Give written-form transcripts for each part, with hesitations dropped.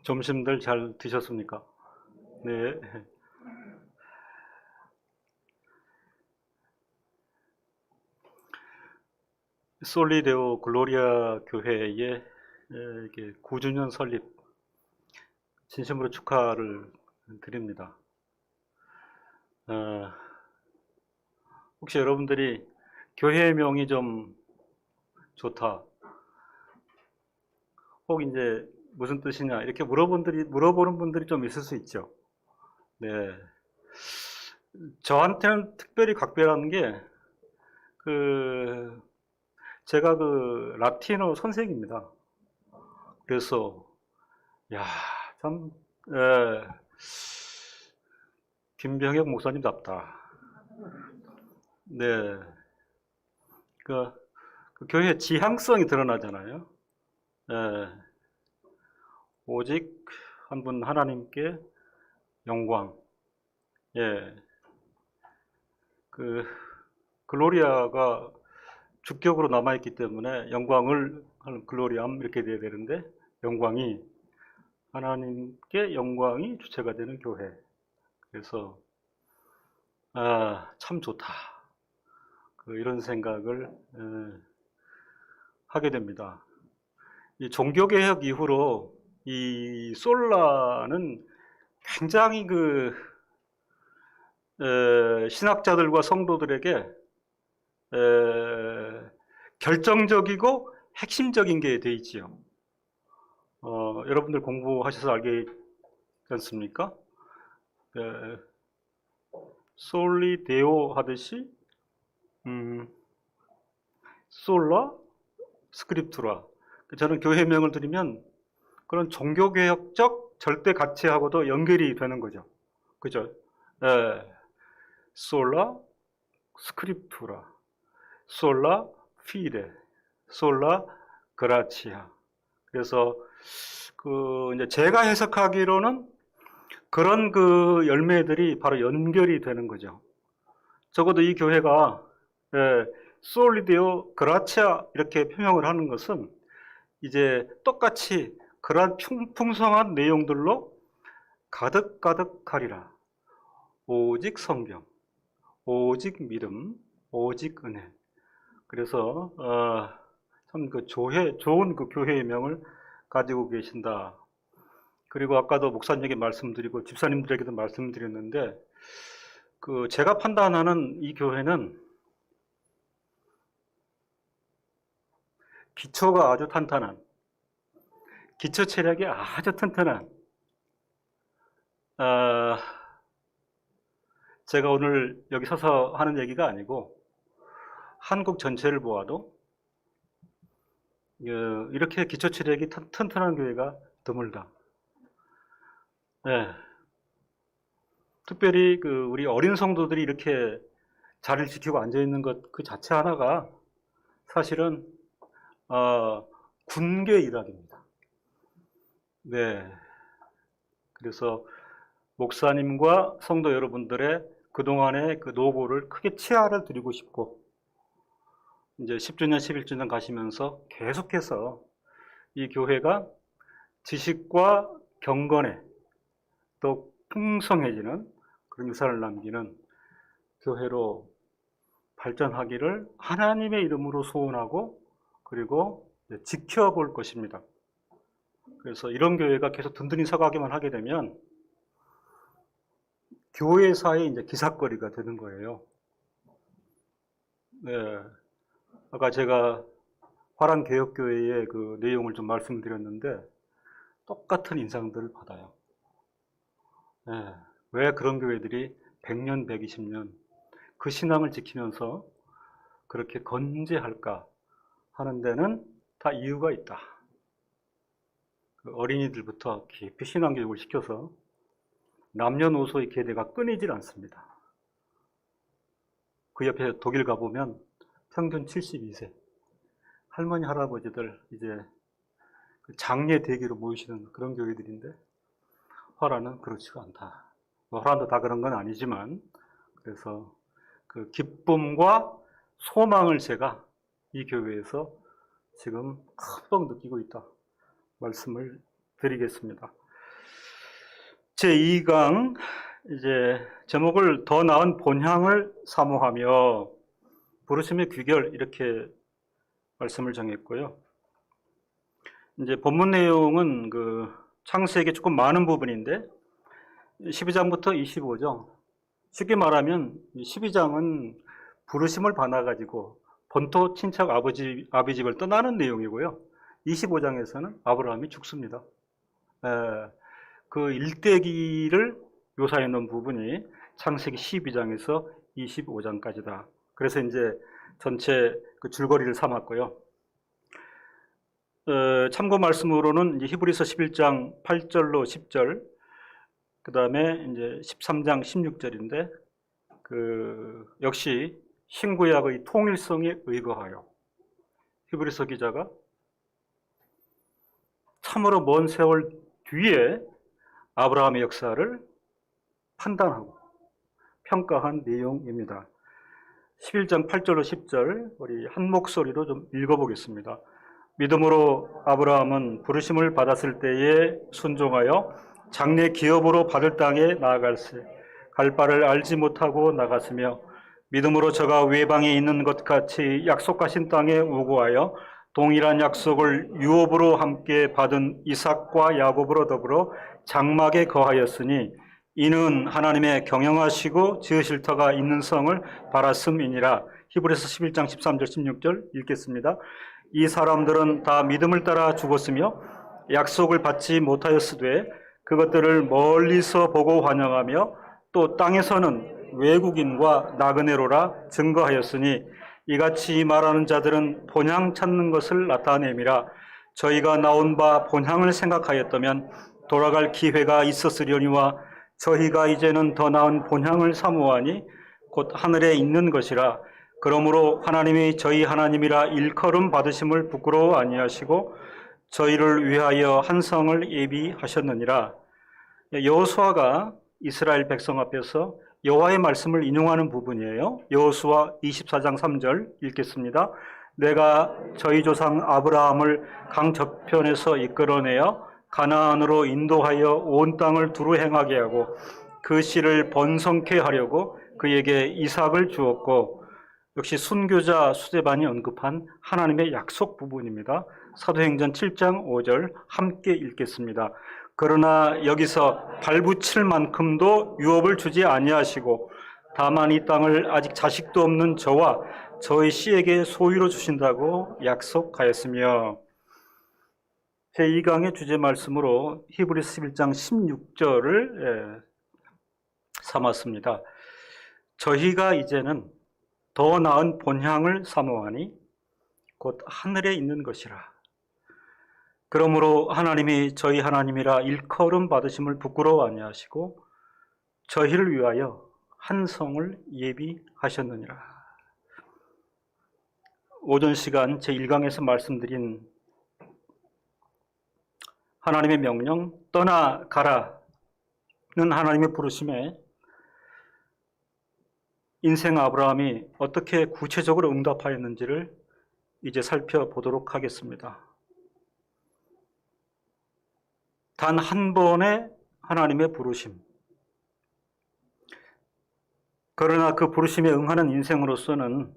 점심들 잘 드셨습니까? 네. 솔리데오 글로리아 교회의 이렇게 9주년 설립 진심으로 축하를 드립니다. 어, 혹시 여러분들이 교회의 명이 좀 좋다, 혹 이제 무슨 뜻이냐 이렇게 물어보는 분들이 좀 있을 수 있죠. 네. 저한테는 특별히 각별한 게 제가 라틴어 선생입니다. 그래서 야, 참 김병혁 목사님답다. 네, 그, 그 교회의 지향성이 드러나잖아요. 예, 오직 한 분 하나님께 영광. 예, 글로리아가 주격으로 남아있기 때문에 영광을 하는 글로리암 이렇게 돼야 되는데, 영광이 하나님께 영광이 주체가 되는 교회. 그래서 참 좋다. 이런 생각을 하게 됩니다. 이 종교개혁 이후로 이 솔라는 굉장히 신학자들과 성도들에게 결정적이고 핵심적인 게 돼 있지요. 여러분들 공부하셔서 알겠지 않습니까? 솔리데오 하듯이 솔라 스크립투라. 저는 교회명을 드리면 그런 종교개혁적 절대 가치하고도 연결이 되는 거죠. 그죠? 솔라 스크립투라, 솔라 피데, 솔라 그라치아. 그래서 이제 제가 해석하기로는 그런 열매들이 바로 연결이 되는 거죠. 적어도 이 교회가 솔리데오 그라치아 이렇게 표명을 하는 것은 이제 똑같이 그러한 풍성한 내용들로 가득가득하리라. 오직 성경, 오직 믿음, 오직 은혜. 그래서 참 좋은 교회의 명을 가지고 계신다. 그리고 아까도 목사님에게 말씀드리고 집사님들에게도 말씀드렸는데 제가 판단하는 이 교회는 기초가 아주 탄탄한, 기초 체력이 아주 튼튼한, 제가 오늘 여기 서서 하는 얘기가 아니고 한국 전체를 보아도 이렇게 기초 체력이 튼튼한 교회가 드물다. 네. 특별히 우리 어린 성도들이 이렇게 자리를 지키고 앉아 있는 것 그 자체 하나가 사실은 군계 일학입니다. 네. 그래서 목사님과 성도 여러분들의 그동안의 노고를 크게 치아를 드리고 싶고, 이제 10주년, 11주년 가시면서 계속해서 이 교회가 지식과 경건에 또 풍성해지는 그런 유산을 남기는 교회로 발전하기를 하나님의 이름으로 소원하고 그리고 지켜볼 것입니다. 그래서 이런 교회가 계속 든든히 서가기만 하게 되면 교회사의 이제 기삿거리가 되는 거예요. 네. 아까 제가 화랑개혁교회의 내용을 좀 말씀드렸는데 똑같은 인상들을 받아요. 네. 왜 그런 교회들이 100년, 120년 그 신앙을 지키면서 그렇게 건재할까 하는 데는 다 이유가 있다. 어린이들부터 깊이 신앙교육을 시켜서 남녀노소의 계대가 끊이질 않습니다. 그 옆에 독일 가보면 평균 72세 할머니 할아버지들 이제 장례 대기로 모이시는 그런 교회들인데 화란은 그렇지가 않다. 화란도 다 그런 건 아니지만, 그래서 기쁨과 소망을 제가 이 교회에서 지금 흠뻑 느끼고 있다 말씀을 드리겠습니다. 제2강 이제 제목을 더 나은 본향을 사모하며 부르심의 귀결 이렇게 말씀을 정했고요. 이제 본문 내용은 그 창세기 조금 많은 부분인데 12장부터 25장. 쉽게 말하면 12장은 부르심을 받아가지고 본토 친척 아버지 집을 떠나는 내용이고요. 25장에서는 아브라함이 죽습니다. 그 일대기를 묘사해 놓은 부분이 창세기 12장에서 25장까지다. 그래서 이제 전체 그 줄거리를 삼았고요. 참고 말씀으로는 이제 히브리서 11장 8절로 10절, 그 다음에 이제 13장 16절인데, 역시 신구약의 통일성에 의거하여 히브리서 기자가 참으로 먼 세월 뒤에 아브라함의 역사를 판단하고 평가한 내용입니다. 11장 8절로 10절 우리 한 목소리로 좀 읽어보겠습니다. 믿음으로 아브라함은 부르심을 받았을 때에 순종하여 장래 기업으로 받을 땅에 나아갈세 갈 바를 알지 못하고 나갔으며 믿음으로 저가 외방에 있는 것 같이 약속하신 땅에 우고하여 동일한 약속을 유업으로 함께 받은 이삭과 야곱으로 더불어 장막에 거하였으니 이는 하나님의 경영하시고 지으실 터가 있는 성을 바랐음이니라. 히브리서 11장 13절 16절 읽겠습니다. 이 사람들은 다 믿음을 따라 죽었으며 약속을 받지 못하였으되 그것들을 멀리서 보고 환영하며 또 땅에서는 외국인과 나그네로라 증거하였으니 이같이 말하는 자들은 본향 찾는 것을 나타내미라. 저희가 나온 바 본향을 생각하였다면 돌아갈 기회가 있었으려니와 저희가 이제는 더 나은 본향을 사모하니 곧 하늘에 있는 것이라. 그러므로 하나님이 저희 하나님이라 일컬음 받으심을 부끄러워 아니하시고 저희를 위하여 한 성을 예비하셨느니라. 여호수아가 이스라엘 백성 앞에서 여호와의 말씀을 인용하는 부분이에요. 여호수아 24장 3절 읽겠습니다. 내가 저희 조상 아브라함을 강 저편에서 이끌어내어 가나안으로 인도하여 온 땅을 두루 행하게 하고 그 씨를 번성케 하려고 그에게 이삭을 주었고, 역시 순교자 수데반이 언급한 하나님의 약속 부분입니다. 사도행전 7장 5절 함께 읽겠습니다. 그러나 여기서 발붙일 만큼도 유업을 주지 아니하시고 다만 이 땅을 아직 자식도 없는 저와 저희 씨에게 소유로 주신다고 약속하였으며, 제2강의 주제 말씀으로 히브리서 11장 16절을 삼았습니다. 저희가 이제는 더 나은 본향을 사모하니 곧 하늘에 있는 것이라. 그러므로 하나님이 저희 하나님이라 일컬음 받으심을 부끄러워 아니하시고 저희를 위하여 한 성을 예비하셨느니라. 오전 시간 제1강에서 말씀드린 하나님의 명령 떠나가라는 하나님의 부르심에 인생 아브라함이 어떻게 구체적으로 응답하였는지를 이제 살펴보도록 하겠습니다. 단 한 번의 하나님의 부르심, 그러나 그 부르심에 응하는 인생으로서는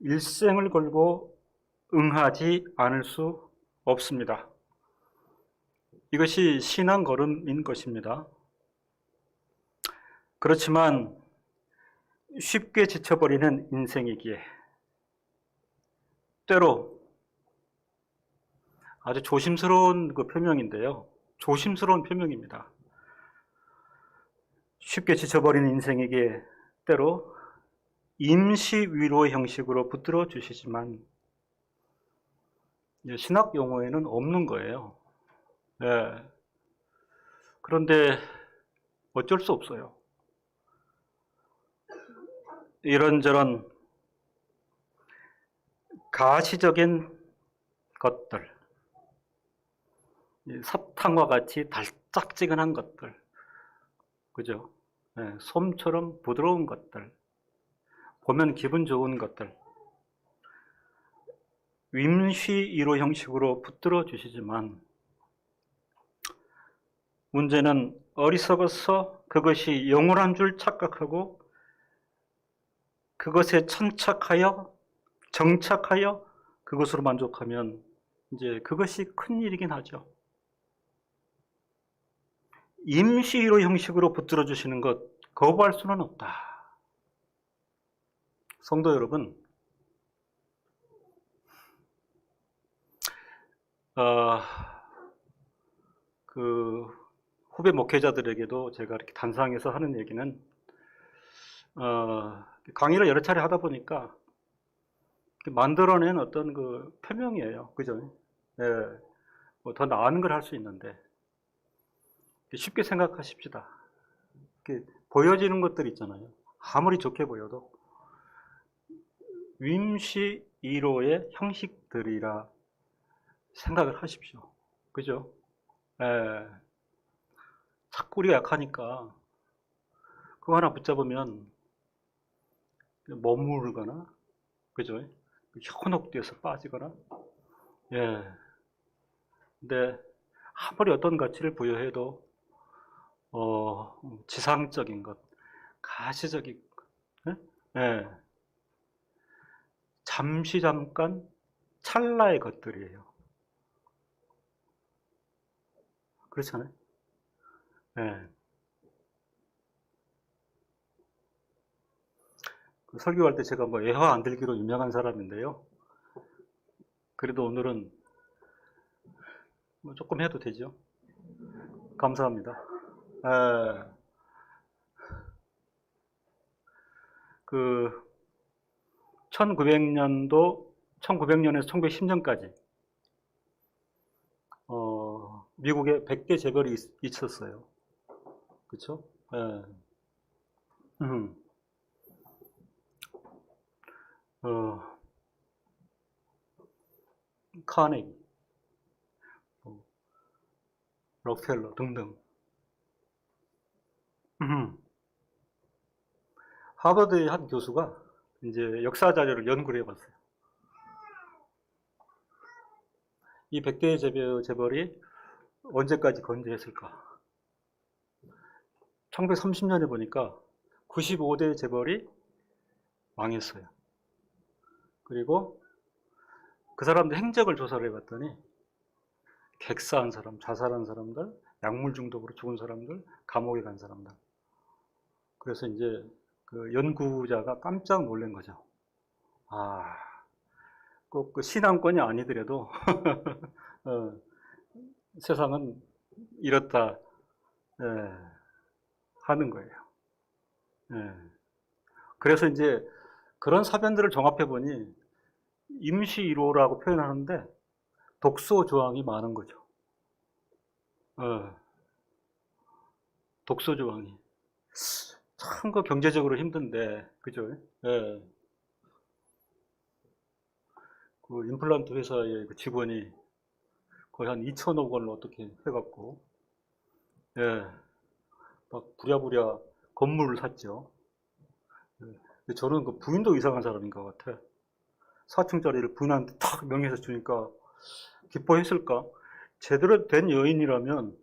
일생을 걸고 응하지 않을 수 없습니다. 이것이 신앙 걸음인 것입니다. 그렇지만 쉽게 지쳐버리는 인생이기에 때로 아주 조심스러운 그 표명인데요. 조심스러운 표명입니다. 쉽게 지쳐버리는 인생에게 때로 임시 위로의 형식으로 붙들어 주시지만 신학 용어에는 없는 거예요. 네. 그런데 어쩔 수 없어요. 이런저런 가시적인 것들, 사탕과 같이 달짝지근한 것들, 그죠? 네, 솜처럼 부드러운 것들, 보면 기분 좋은 것들, 임시 위로 형식으로 붙들어 주시지만 문제는 어리석어서 그것이 영원한 줄 착각하고 그것에 천착하여 정착하여 그것으로 만족하면 이제 그것이 큰 일이긴 하죠. 임시위로 형식으로 붙들어 주시는 것 거부할 수는 없다. 성도 여러분, 그 후배 목회자들에게도 제가 이렇게 단상에서 하는 얘기는 강의를 여러 차례 하다 보니까 만들어낸 어떤 그 표명이에요. 그죠? 예, 뭐 더 나은 걸 할 수 있는데 쉽게 생각하십시다. 이렇게 보여지는 것들 있잖아요. 아무리 좋게 보여도 임시 1호의 형식들이라 생각을 하십시오. 그죠? 예. 자꾸 우리가 약하니까 그거 하나 붙잡으면 머무르거나, 그죠? 현혹돼서 빠지거나, 예. 근데 아무리 어떤 가치를 부여해도 지상적인 것, 가시적인 것, 예? 예. 잠시 잠깐 찰나의 것들이에요. 그렇잖아요. 예. 그 설교할 때 제가 뭐 애화 안 들기로 유명한 사람인데요. 그래도 오늘은 뭐 조금 해도 되죠. 감사합니다. 예. 그 1900년에서 1910년까지 미국에 100대 재벌이 있었어요. 그렇죠? 예. 카네기, 록펠러 등등. 하버드의 한 교수가 이제 역사 자료를 연구를 해봤어요. 이 100대 재벌이 언제까지 건재했을까? 1930년에 보니까 95대 재벌이 망했어요. 그리고 그 사람들 행적을 조사를 해봤더니 객사한 사람, 자살한 사람들, 약물 중독으로 죽은 사람들, 감옥에 간 사람들. 그래서 이제 그 연구자가 깜짝 놀란 거죠. 꼭 그 신앙권이 아니더라도 세상은 이렇다 하는 거예요. 그래서 이제 그런 사변들을 종합해 보니 임시 1호라고 표현하는데 독소 조항이 많은 거죠. 독소 조항이 참 그 경제적으로 힘든데, 그죠? 예. 그 임플란트 회사의 그 직원이 거의 한 2천억 원을 어떻게 해갖고, 예, 막 부랴부랴 건물을 샀죠. 예. 저는 그 부인도 이상한 사람인 것 같아. 4층짜리를 부인한테 탁 명예해서 주니까 기뻐했을까? 제대로 된 여인이라면,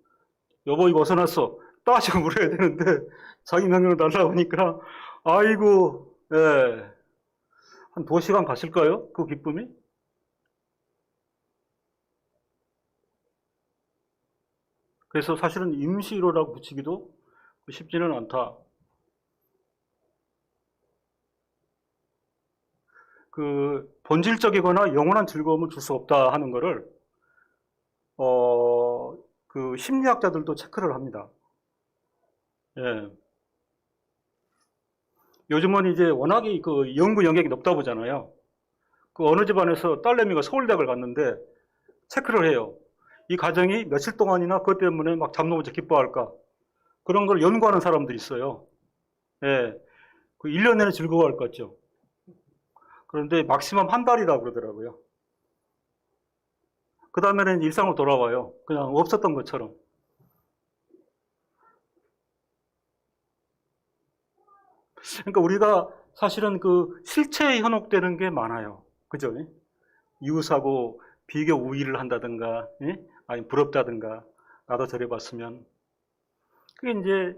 여보 이거 어디서 났어? 따지고 물어야 되는데, 자기 명령을 달라고 하니까, 아이고, 예. 한 2시간 갔을까요? 그 기쁨이? 그래서 사실은 임시 1호라고 붙이기도 쉽지는 않다. 그 본질적이거나 영원한 즐거움을 줄 수 없다 하는 거를 그 심리학자들도 체크를 합니다. 예. 요즘은 이제 워낙에 그 연구 영역이 높다 보잖아요. 그 어느 집안에서 딸내미가 서울대학을 갔는데 체크를 해요. 이 가정이 며칠 동안이나 그것 때문에 막 잠도 못 자 기뻐할까? 그런 걸 연구하는 사람들이 있어요. 예. 그 1년 내내 즐거워할 것 같죠. 그런데 막시멈 한 달이라고 그러더라고요. 그 다음에는 일상으로 돌아와요. 그냥 없었던 것처럼. 그러니까 우리가 사실은 그 실체에 현혹되는 게 많아요. 그죠? 이웃하고 비교 우위를 한다든가, 아니 부럽다든가, 나도 저래 봤으면, 그게 이제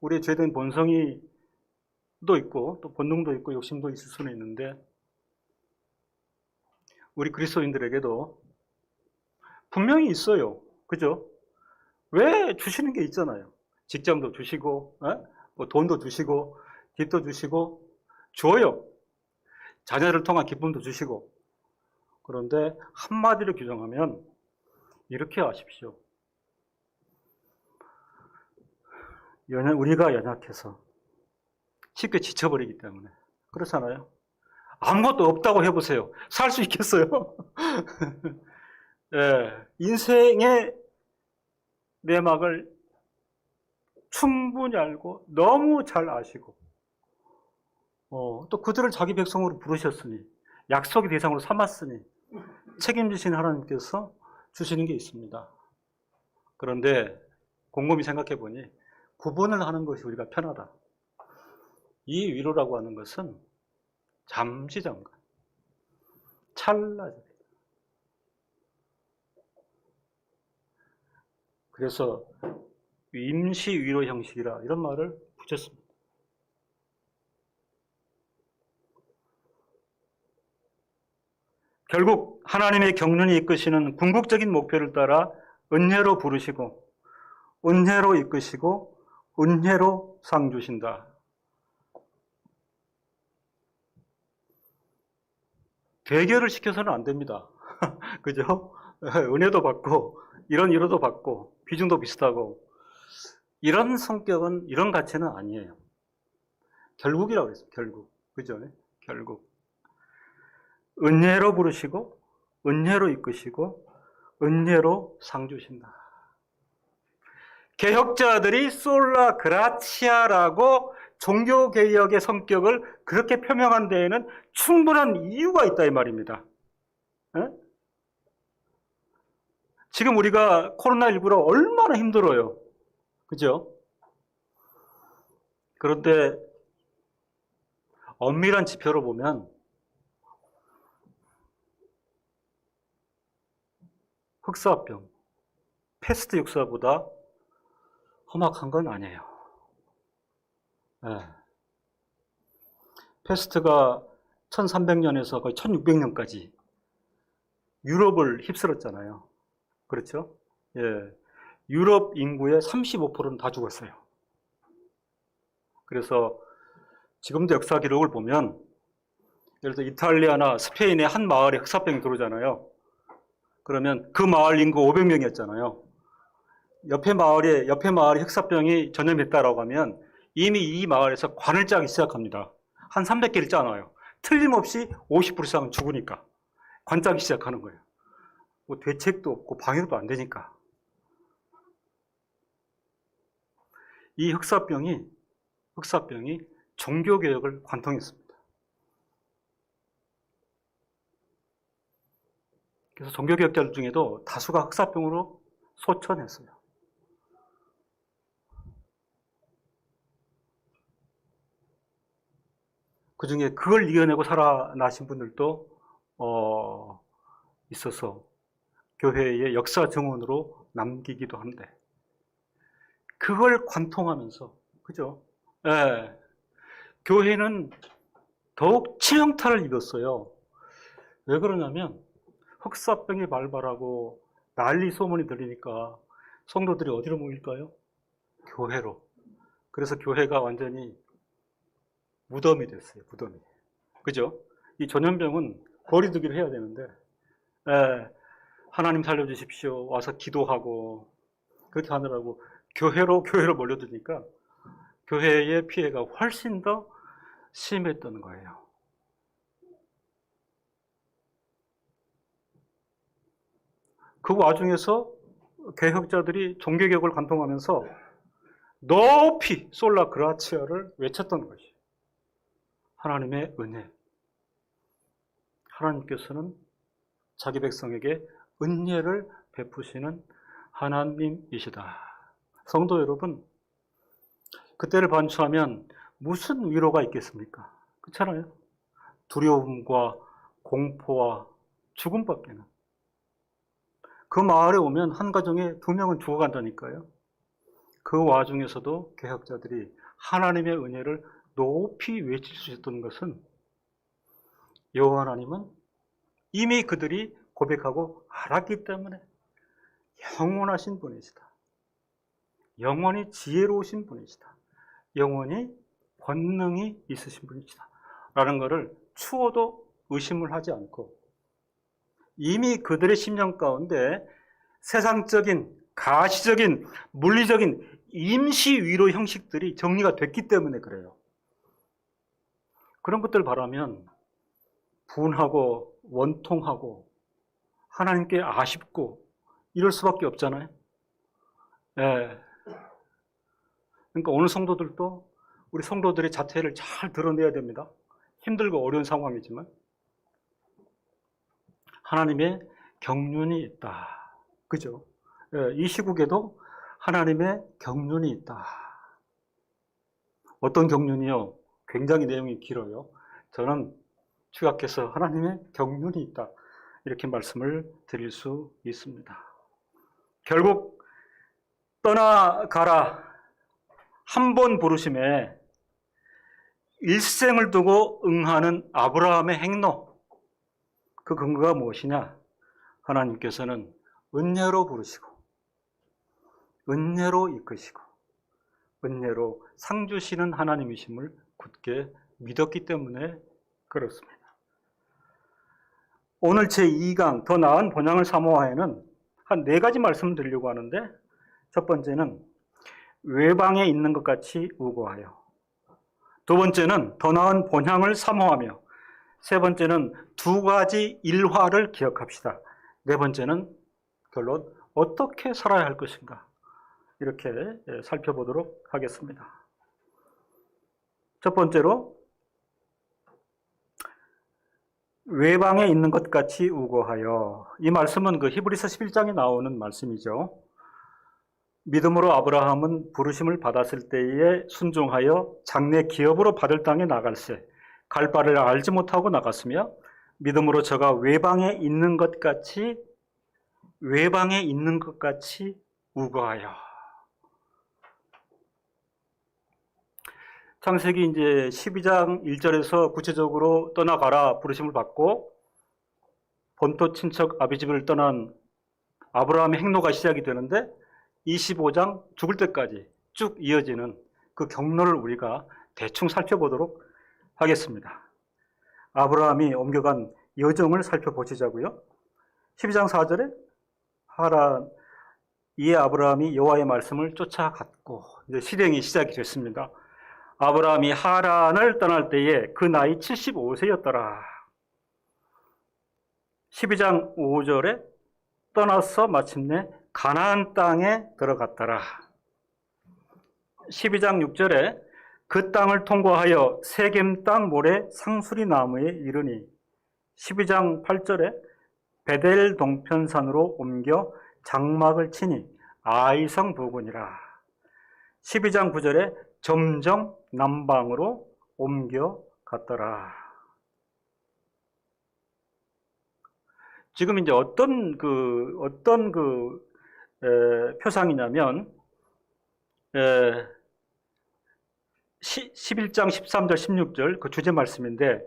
우리의 죄된 본성이 도 있고 또 본능도 있고 욕심도 있을 수는 있는데, 우리 그리스도인들에게도 분명히 있어요. 그죠? 왜 주시는 게 있잖아요. 직장도 주시고, 뭐 돈도 주시고, 빚도 주시고, 줘요. 자녀를 통한 기쁨도 주시고. 그런데 한마디로 규정하면 이렇게 아십시오. 우리가 연약해서 쉽게 지쳐버리기 때문에. 그렇잖아요. 아무것도 없다고 해보세요. 살 수 있겠어요? 예, 인생의 내막을 충분히 알고 너무 잘 아시고, 또 그들을 자기 백성으로 부르셨으니, 약속의 대상으로 삼았으니 책임지신 하나님께서 주시는 게 있습니다. 그런데 곰곰이 생각해 보니 구분을 하는 것이 우리가 편하다. 이 위로라고 하는 것은 잠시 잠깐, 찰나적이다. 그래서 임시 위로 형식이라 이런 말을 붙였습니다. 결국 하나님의 경륜이 이끄시는 궁극적인 목표를 따라 은혜로 부르시고, 은혜로 이끄시고, 은혜로 상 주신다. 대결을 시켜서는 안 됩니다. 그죠? 은혜도 받고, 이런 위로도 받고, 비중도 비슷하고, 이런 성격은, 이런 가치는 아니에요. 결국이라고 그랬어요. 결국. 그죠? 결국. 은혜로 부르시고, 은혜로 이끄시고, 은혜로 상 주신다. 개혁자들이 솔라 그라치아라고 종교개혁의 성격을 그렇게 표명한 데에는 충분한 이유가 있다 이 말입니다. 지금 우리가 코로나19로 얼마나 힘들어요. 그죠? 그런데 엄밀한 지표로 보면 흑사병, 패스트 역사보다 험악한 건 아니에요. 네. 패스트가 1300년에서 거의 1600년까지 유럽을 휩쓸었잖아요. 그렇죠? 예. 유럽 인구의 35%는 다 죽었어요. 그래서 지금도 역사 기록을 보면, 예를 들어 이탈리아나 스페인의 한 마을에 흑사병이 들어오잖아요. 그러면 그 마을 인구 500명이었잖아요. 옆에 마을에 흑사병이 전염했다라고 하면 이미 이 마을에서 관을 짜기 시작합니다. 한 300개를 짜놔요. 틀림없이 50% 이상은 죽으니까 관 짜기 시작하는 거예요. 뭐 대책도 없고 방역도 안 되니까. 이 흑사병이 종교개혁을 관통했습니다. 그래서 종교개혁자들 중에도 다수가 흑사병으로 소천했어요. 그 중에 그걸 이겨내고 살아나신 분들도 있어서 교회의 역사 증언으로 남기기도 한데, 그걸 관통하면서, 그죠? 예. 교회는 더욱 치명타를 입었어요. 왜 그러냐면 흑사병이 발발하고 난리 소문이 들리니까 성도들이 어디로 모일까요? 교회로. 그래서 교회가 완전히 무덤이 됐어요. 무덤이. 그죠? 이 전염병은 거리두기를 해야 되는데, 하나님 살려주십시오. 와서 기도하고 그렇게 하느라고 교회로 몰려드니까 교회의 피해가 훨씬 더 심했던 거예요. 그 와중에서 개혁자들이 종교개혁을 관통하면서 높이 솔라 그라치아를 외쳤던 것이 하나님의 은혜. 하나님께서는 자기 백성에게 은혜를 베푸시는 하나님이시다. 성도 여러분, 그때를 반추하면 무슨 위로가 있겠습니까? 그렇잖아요? 두려움과 공포와 죽음밖에는. 그 마을에 오면 한 가정에 2명은 죽어간다니까요. 그 와중에서도 개혁자들이 하나님의 은혜를 높이 외칠 수 있었던 것은 여호와 하나님은 이미 그들이 고백하고 알았기 때문에 영원하신 분이시다. 영원히 지혜로우신 분이시다. 영원히 권능이 있으신 분이시다. 라는 것을 추호도 의심을 하지 않고 이미 그들의 심령 가운데 세상적인, 가시적인, 물리적인 임시 위로 형식들이 정리가 됐기 때문에 그래요. 그런 것들 바라면 분하고 원통하고 하나님께 아쉽고 이럴 수밖에 없잖아요. 예. 그러니까 오늘 성도들도 우리 성도들의 자태를 잘 드러내야 됩니다. 힘들고 어려운 상황이지만 하나님의 경륜이 있다. 그죠? 예, 이 시국에도 하나님의 경륜이 있다. 어떤 경륜이요? 굉장히 내용이 길어요. 저는 추격해서 하나님의 경륜이 있다. 이렇게 말씀을 드릴 수 있습니다. 결국 떠나가라 한 번 부르심에 일생을 두고 응하는 아브라함의 행로, 그 근거가 무엇이냐? 하나님께서는 은혜로 부르시고 은혜로 이끄시고 은혜로 상 주시는 하나님이심을 굳게 믿었기 때문에 그렇습니다. 오늘 제2강 더 나은 본향을 사모하에는 한 4가지 말씀을 드리려고 하는데, 첫 번째는 외방에 있는 것 같이 우고하여, 두 번째는 더 나은 본향을 사모하며, 세 번째는 2가지 일화를 기억합시다. 네 번째는 결론 어떻게 살아야 할 것인가, 이렇게 살펴보도록 하겠습니다. 첫 번째로 외방에 있는 것 같이 우고하여, 이 말씀은 그 히브리서 11장에 나오는 말씀이죠. 믿음으로 아브라함은 부르심을 받았을 때에 순종하여 장래 기업으로 받을 땅에 나갈새 갈 바를 알지 못하고 나갔으며 믿음으로 저가 외방에 있는 것 같이 우고하여. 창세기 이제 12장 1절에서 구체적으로 떠나가라 부르심을 받고 본토 친척 아비집을 떠난 아브라함의 행로가 시작이 되는데 25장 죽을 때까지 쭉 이어지는 그 경로를 우리가 대충 살펴보도록 하겠습니다. 아브라함이 옮겨간 여정을 살펴보시자고요. 12장 4절에 하란 이에 아브라함이 여호와의 말씀을 쫓아갔고, 이제 실행이 시작이 됐습니다. 아브라함이 하란을 떠날 때에 그 나이 75세였더라. 12장 5절에 떠나서 마침내 가나안 땅에 들어갔더라. 12장 6절에 그 땅을 통과하여 세겜 땅 모래 상수리 나무에 이르니, 12장 8절에 베델 동편산으로 옮겨 장막을 치니 아이성 부근이라. 12장 9절에 점점 남방으로 옮겨갔더라. 지금 이제 어떤 표상이냐면 11장 13절 16절 그 주제 말씀인데,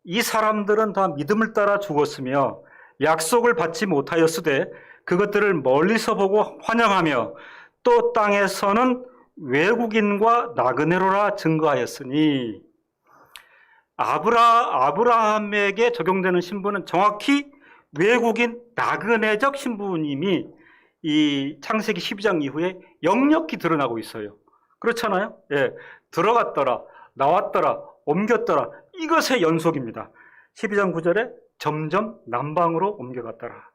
이 사람들은 다 믿음을 따라 죽었으며 약속을 받지 못하였으되 그것들을 멀리서 보고 환영하며 또 땅에서는 외국인과 나그네로라 증거하였으니, 아브라함에게 적용되는 신분은 정확히 외국인 나그네적 신분임이 이 창세기 12장 이후에 역력히 드러나고 있어요. 그렇잖아요? 예, 들어갔더라, 나왔더라, 옮겼더라, 이것의 연속입니다. 12장 9절에 점점 남방으로 옮겨갔더라.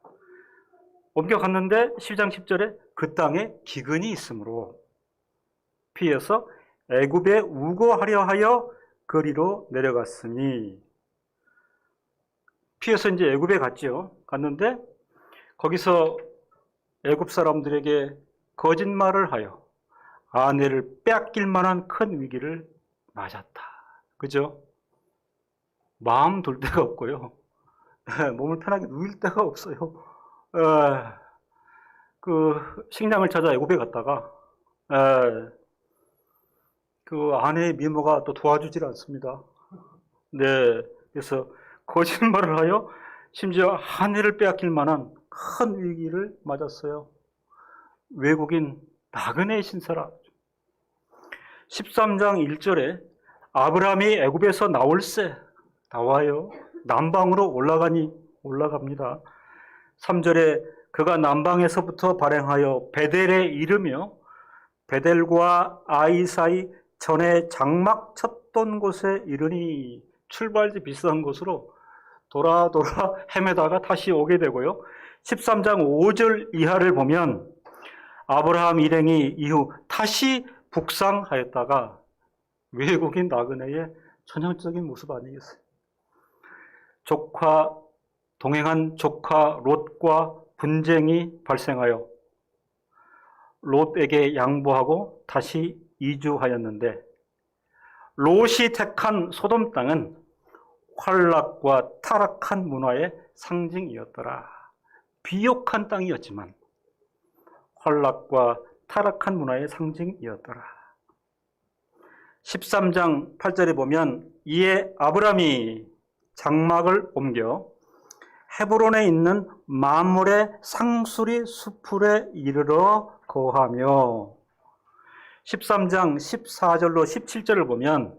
옮겨갔는데 12장 10절에 그 땅에 기근이 있으므로 피해서 애굽에 우거하려 하여 그리로 내려갔으니, 피해서 이제 애굽에 갔죠. 갔는데 거기서 애굽 사람들에게 거짓말을 하여 아내를 빼앗길 만한 큰 위기를 맞았다. 그죠? 마음 둘 데가 없고요. 몸을 편하게 누일 데가 없어요. 그 식량을 찾아 애굽에 갔다가 에, 그 아내의 미모가 또 도와주질 않습니다. 네, 그래서 거짓말을 하여 심지어 아내를 빼앗길 만한 큰 위기를 맞았어요. 외국인 나그네 신사라. 13장 1절에 아브라함이 애굽에서 나올새 나와요. 남방으로 올라갑니다. 3절에 그가 남방에서부터 발행하여 베델에 이르며 베델과 아이 사이 전에 장막 쳤던 곳에 이르니, 출발지 비슷한 곳으로 돌아 헤매다가 다시 오게 되고요. 13장 5절 이하를 보면 아브라함 일행이 이후 다시 북상하였다가 외국인 나그네의 전형적인 모습 아니겠어요? 동행한 조카 롯과 분쟁이 발생하여 롯에게 양보하고 다시 이주하였는데, 롯이 택한 소돔 땅은 활락과 타락한 문화의 상징이었더라. 비옥한 땅이었지만 활락과 타락한 문화의 상징이었더라. 13장 8절에 보면 이에 아브람이 장막을 옮겨 헤브론에 있는 마므레 상수리 수풀에 이르러 거하며, 13장 14절로 17절을 보면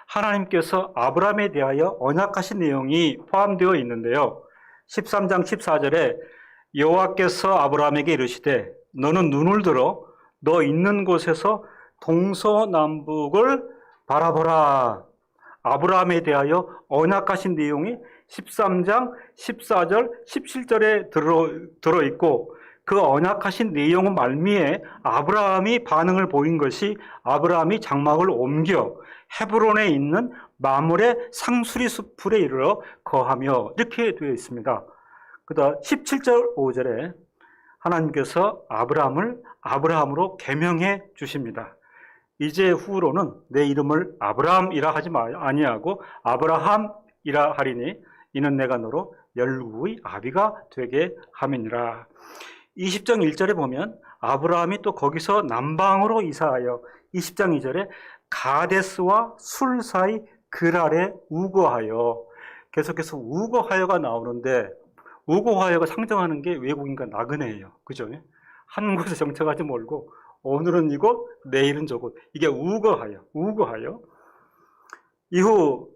하나님께서 아브람에 대하여 언약하신 내용이 포함되어 있는데요. 13장 14절에 여호와께서 아브람에게 이르시되 너는 눈을 들어 너 있는 곳에서 동서남북을 바라보라. 아브라함에 대하여 언약하신 내용이 13장 14절 17절에 들어있고, 그 언약하신 내용은 말미에 아브라함이 반응을 보인 것이 아브라함이 장막을 옮겨 헤브론에 있는 마므레 상수리 수풀에 이르러 거하며, 이렇게 되어 있습니다. 그다음 17절 5절에 하나님께서 아브라함을 아브라함으로 계명해 주십니다. 이제 후로는 내 이름을 아브라함이라 하지 아니하고 아브라함이라 하리니 이는 내가 너로 열국의 아비가 되게 함이니라. 20장 1절에 보면 아브라함이 또 거기서 남방으로 이사하여 20장 2절에 가데스와 술 사이 그랄에 우거하여, 계속해서 우거하여가 나오는데, 우거하여가 상정하는 게 외국인과 나그네예요. 그죠? 한 곳에 정착하지 말고 오늘은 이곳, 내일은 저곳. 이게 우거하여. 이후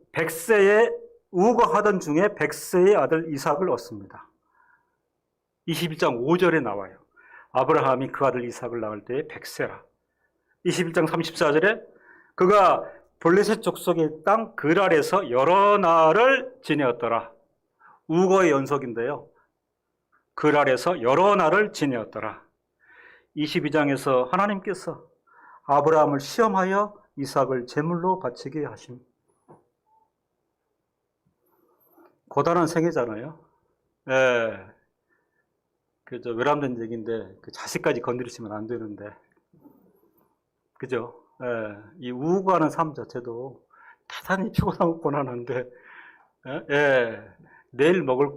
우거하던 중에 백세의 아들 이삭을 얻습니다. 21장 5절에 나와요. 아브라함이 그 아들 이삭을 낳을 때에 백세라. 21장 34절에 그가 블레셋 족속의 땅 그랄에서 여러 날을 지내었더라. 우거의 연속인데요. 그랄에서 여러 날을 지내었더라. 22장에서 하나님께서 아브라함을 시험하여 이삭을 제물로 바치게 하심. 고단한 생애잖아요. 예. 그저 외람된 얘기인데 그 자식까지 건드리시면 안 되는데, 그죠? 예. 이 우고하는 삶 자체도 대단히 피곤하고 고난한데, 예. 내일 머물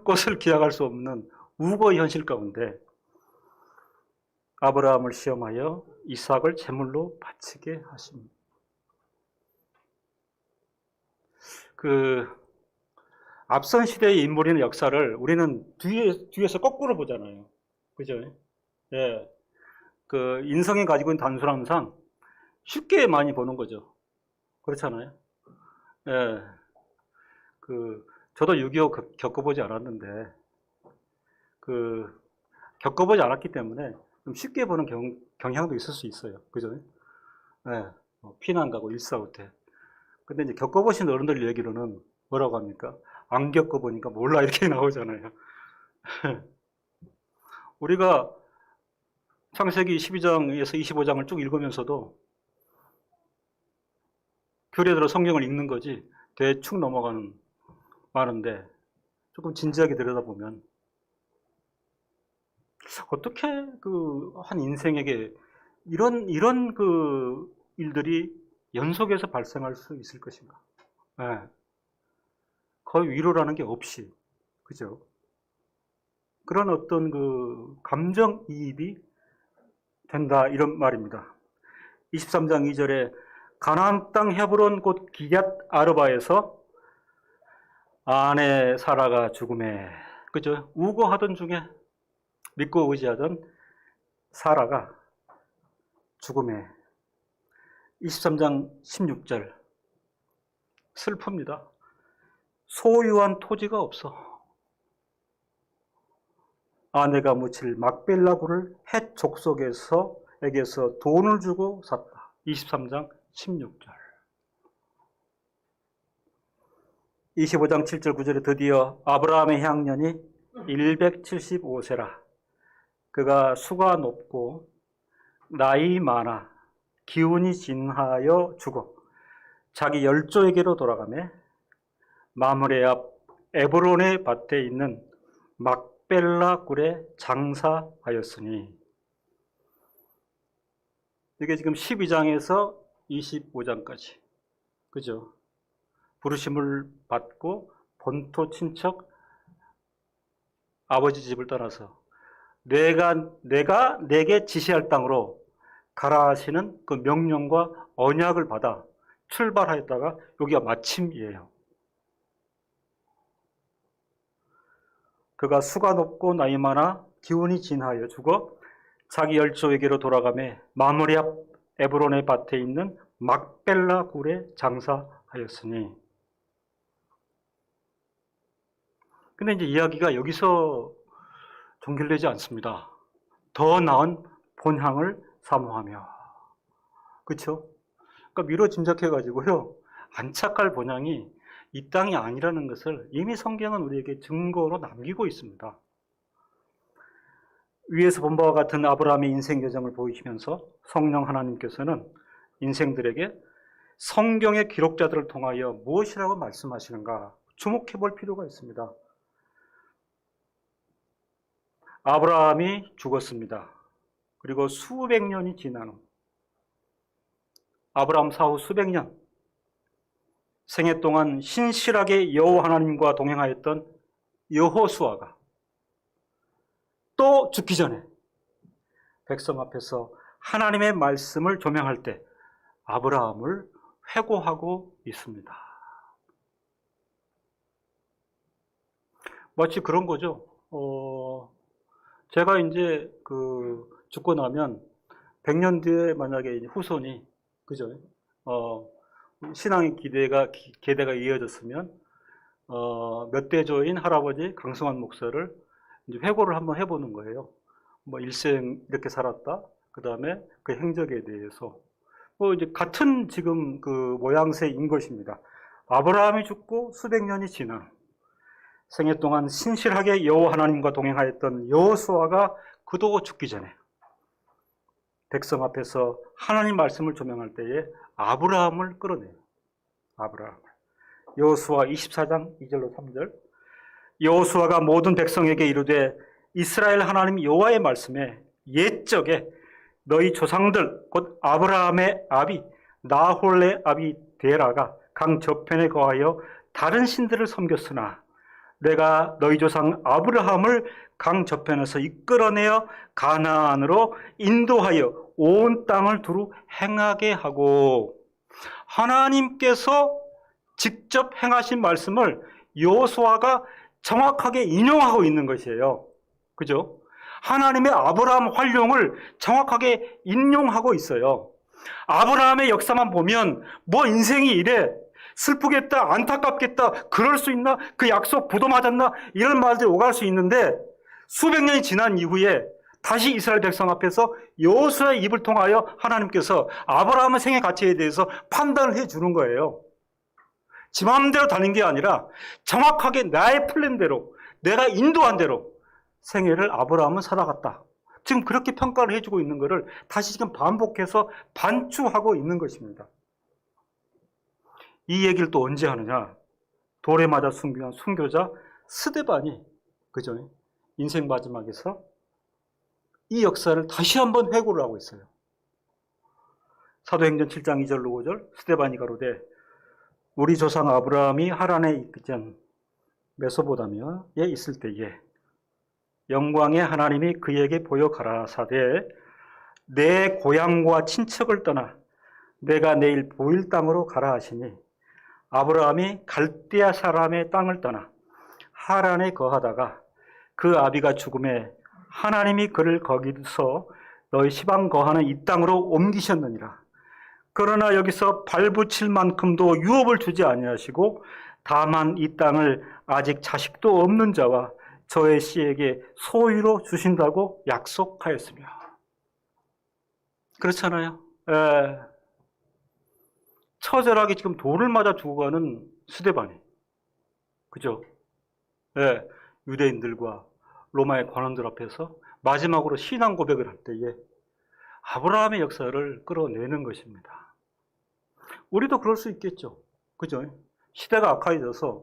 것을 기약할 수 없는 우고의 현실 가운데 아브라함을 시험하여 이삭을 제물로 바치게 하십니다. 앞선 시대의 인물이나 역사를 우리는 뒤에서 거꾸로 보잖아요. 그죠? 예. 인성이 가지고 있는 단순함상 쉽게 많이 보는 거죠. 그렇잖아요. 예. 저도 6.25 겪어보지 않았는데, 겪어보지 않았기 때문에 좀 쉽게 보는 경향도 있을 수 있어요. 그죠? 예. 피난 가고 1.4.5 때. 근데 이제 겪어보신 어른들 얘기로는 뭐라고 합니까? 안 겪어보니까 몰라, 이렇게 나오잖아요. 우리가 창세기 12장에서 25장을 쭉 읽으면서도 교례 들어 성경을 읽는 거지 대충 넘어가는 많은데, 조금 진지하게 들여다보면 어떻게 한 인생에게 이런 일들이 연속해서 발생할 수 있을 것인가? 네. 거의 위로라는 게 없이, 그죠? 그런 어떤 감정이입이 된다, 이런 말입니다. 23장 2절에 가나안 땅 헤브론 곧 기럇 아르바에서 아내 사라가 죽음에, 그죠? 우고하던 중에 믿고 의지하던 사라가 죽음에. 23장 16절 슬픕니다. 소유한 토지가 없어. 아내가 묻힐 막벨라 굴을 헷 족속에게서 돈을 주고 샀다. 23장 16절. 25장 7절 9절에 드디어 아브라함의 향년이 175세라. 그가 수가 높고 나이 많아 기운이 진하여 죽어 자기 열조에게로 돌아가매 마므레 앞 에브론의 밭에 있는 막벨라 굴에 장사하였으니. 이게 지금 12장에서 25장까지, 그죠? 부르심을 받고 본토 친척 아버지 집을 떠나서 내가 내게 지시할 땅으로 가라 하시는 그 명령과 언약을 받아 출발하였다가 여기가 마침이에요. 그가 수가 높고 나이 많아 기운이 진하여 죽어 자기 열조에게로 돌아가매 마므리 앞 에브론의 밭에 있는 막벨라 굴에 장사하였으니. 근데 이제 이야기가 여기서 종결되지 않습니다. 더 나은 본향을 사모하며. 그렇죠? 그러니까 미뤄 짐작해가지고요, 안착할 본향이 이 땅이 아니라는 것을 이미 성경은 우리에게 증거로 남기고 있습니다. 위에서 본 바와 같은 아브라함의 인생 여정을 보이시면서 성령 하나님께서는 인생들에게 성경의 기록자들을 통하여 무엇이라고 말씀하시는가 주목해 볼 필요가 있습니다. 아브라함이 죽었습니다. 그리고 수백 년이 지난 후 아브라함 사후 수백 년 생애 동안 신실하게 여호와 하나님과 동행하였던 여호수아가 또 죽기 전에 백성 앞에서 하나님의 말씀을 조명할 때 아브라함을 회고하고 있습니다. 마치 그런 거죠. 제가 이제 죽고 나면 100년 뒤에 만약에 후손이, 그죠? 신앙의 계대가 이어졌으면, 몇 대조인 할아버지 강승환 목사를 이제 회고를 한번 해보는 거예요. 뭐 일생 이렇게 살았다. 그 다음에 그 행적에 대해서. 이제 같은 지금 그 모양새인 것입니다. 아브라함이 죽고 수백 년이 지난 생애 동안 신실하게 여호와 하나님과 동행하였던 여호수아가 그도 죽기 전에 백성 앞에서 하나님 말씀을 조명할 때에 아브라함을 끌어내요. 아브라함을. 여호수아 24장 2절로 3절. 여호수아가 모든 백성에게 이르되 이스라엘 하나님 여호와의 말씀에 옛적에 너희 조상들 곧 아브라함의 아비 나홀의 아비 데라가 강 저편에 거하여 다른 신들을 섬겼으나 내가 너희 조상 아브라함을 강 저편에서 이끌어내어 가나안으로 인도하여 온 땅을 두루 행하게 하고. 하나님께서 직접 행하신 말씀을 여호수아가 정확하게 인용하고 있는 것이에요. 그죠? 하나님의 아브라함 활용을 정확하게 인용하고 있어요. 아브라함의 역사만 보면 뭐 인생이 이래, 슬프겠다, 안타깝겠다, 그럴 수 있나, 그 약속 부도 맞았나, 이런 말들이 오갈 수 있는데 수백 년이 지난 이후에 다시 이스라엘 백성 앞에서 여호수아의 입을 통하여 하나님께서 아브라함의 생애 가치에 대해서 판단을 해주는 거예요. 지 마음대로 다닌 게 아니라 정확하게 나의 플랜대로, 내가 인도한 대로 생애를 아브라함은 살아갔다. 지금 그렇게 평가를 해주고 있는 것을 다시 지금 반복해서 반추하고 있는 것입니다. 이 얘기를 또 언제 하느냐? 돌에 맞아 순교한 순교자 스데반이, 그죠? 인생 마지막에서 이 역사를 다시 한번 회고를 하고 있어요. 사도행전 7장 2절로 5절. 스데반이 가로되 우리 조상 아브라함이 하란에 있기 전 메소포타미아에 있을 때에 영광의 하나님이 그에게 보여 가라사대 내 고향과 친척을 떠나 내가 내일 보일 땅으로 가라 하시니 아브라함이 갈대아 사람의 땅을 떠나 하란에 거하다가 그 아비가 죽음에 하나님이 그를 거기서 너희 시방 거하는 이 땅으로 옮기셨느니라. 그러나 여기서 발붙일 만큼도 유업을 주지 아니하시고 다만 이 땅을 아직 자식도 없는 자와 저의 씨에게 소유로 주신다고 약속하였으며. 그렇잖아요. 처절하게 지금 돌을 맞아 죽어가는 스데반이. 그죠? 유대인들과 로마의 관원들 앞에서 마지막으로 신앙 고백을 할 때에 아브라함의 역사를 끌어내는 것입니다. 우리도 그럴 수 있겠죠. 그죠? 시대가 악화해져서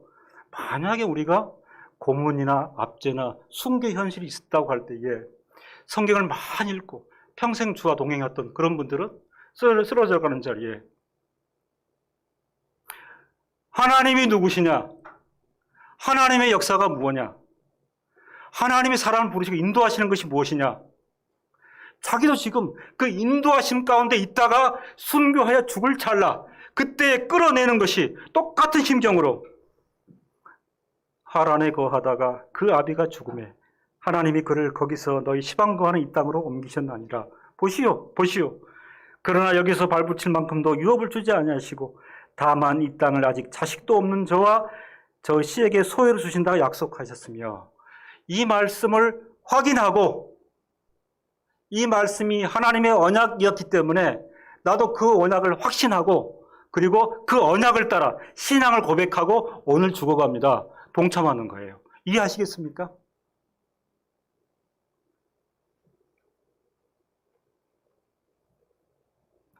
만약에 우리가 고문이나 압제나 순교 현실이 있었다고 할 때에 성경을 많이 읽고 평생 주와 동행했던 그런 분들은 쓰러져 가는 자리에 하나님이 누구시냐? 하나님의 역사가 무엇이냐? 하나님이 사람을 부르시고 인도하시는 것이 무엇이냐? 자기도 지금 그 인도하심 가운데 있다가 순교하여 죽을 찰나 그때 끌어내는 것이 똑같은 심정으로 하란에 거하다가 그 아비가 죽음에 하나님이 그를 거기서 너희 시방 거하는 이 땅으로 옮기셨나니라. 보시오. 그러나 여기서 발붙일 만큼도 유업을 주지 아니하시고 다만 이 땅을 아직 자식도 없는 저와 저 씨에게 소유를 주신다고 약속하셨으며, 이 말씀을 확인하고 이 말씀이 하나님의 언약이었기 때문에 나도 그 언약을 확신하고 그리고 그 언약을 따라 신앙을 고백하고 오늘 죽어갑니다. 동참하는 거예요. 이해하시겠습니까?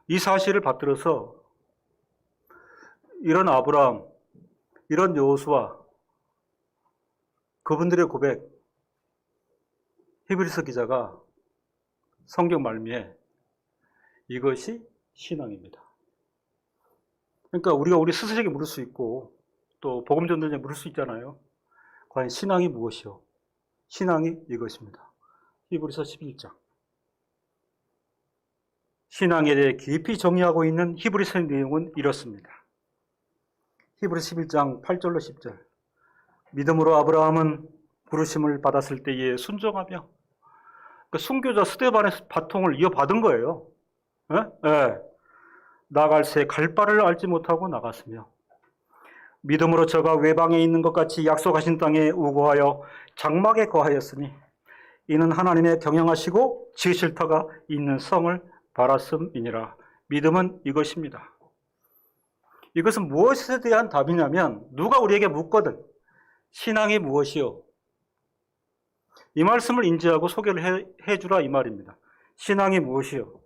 이 사실을 받들어서 이런 아브라함, 이런 여호수아, 그분들의 고백, 히브리서 기자가 성경 말미에 이것이 신앙입니다. 그러니까 우리가 우리 스스로에게 물을 수 있고 또 복음 전도자에게 물을 수 있잖아요. 과연 신앙이 무엇이요? 신앙이 이것입니다. 히브리서 11장. 신앙에 대해 깊이 정의하고 있는 히브리서의 내용은 이렇습니다. 히브리서 11장 8절로 10절. 믿음으로 아브라함은 부르심을 받았을 때에 순종하며, 그러니까 순교자 스데반의 바통을 이어받은 거예요. 나갈 새 갈 바를 알지 못하고 나갔으며, 믿음으로 저가 외방에 있는 것 같이 약속하신 땅에 우거하여 장막에 거하였으니 이는 하나님의 경영하시고 지으실 터가 있는 성을 바랐음이니라. 믿음은 이것입니다. 이것은 무엇에 대한 답이냐면, 누가 우리에게 묻거든 신앙이 무엇이요? 이 말씀을 인지하고 소개를 해주라 이 말입니다. 신앙이 무엇이요?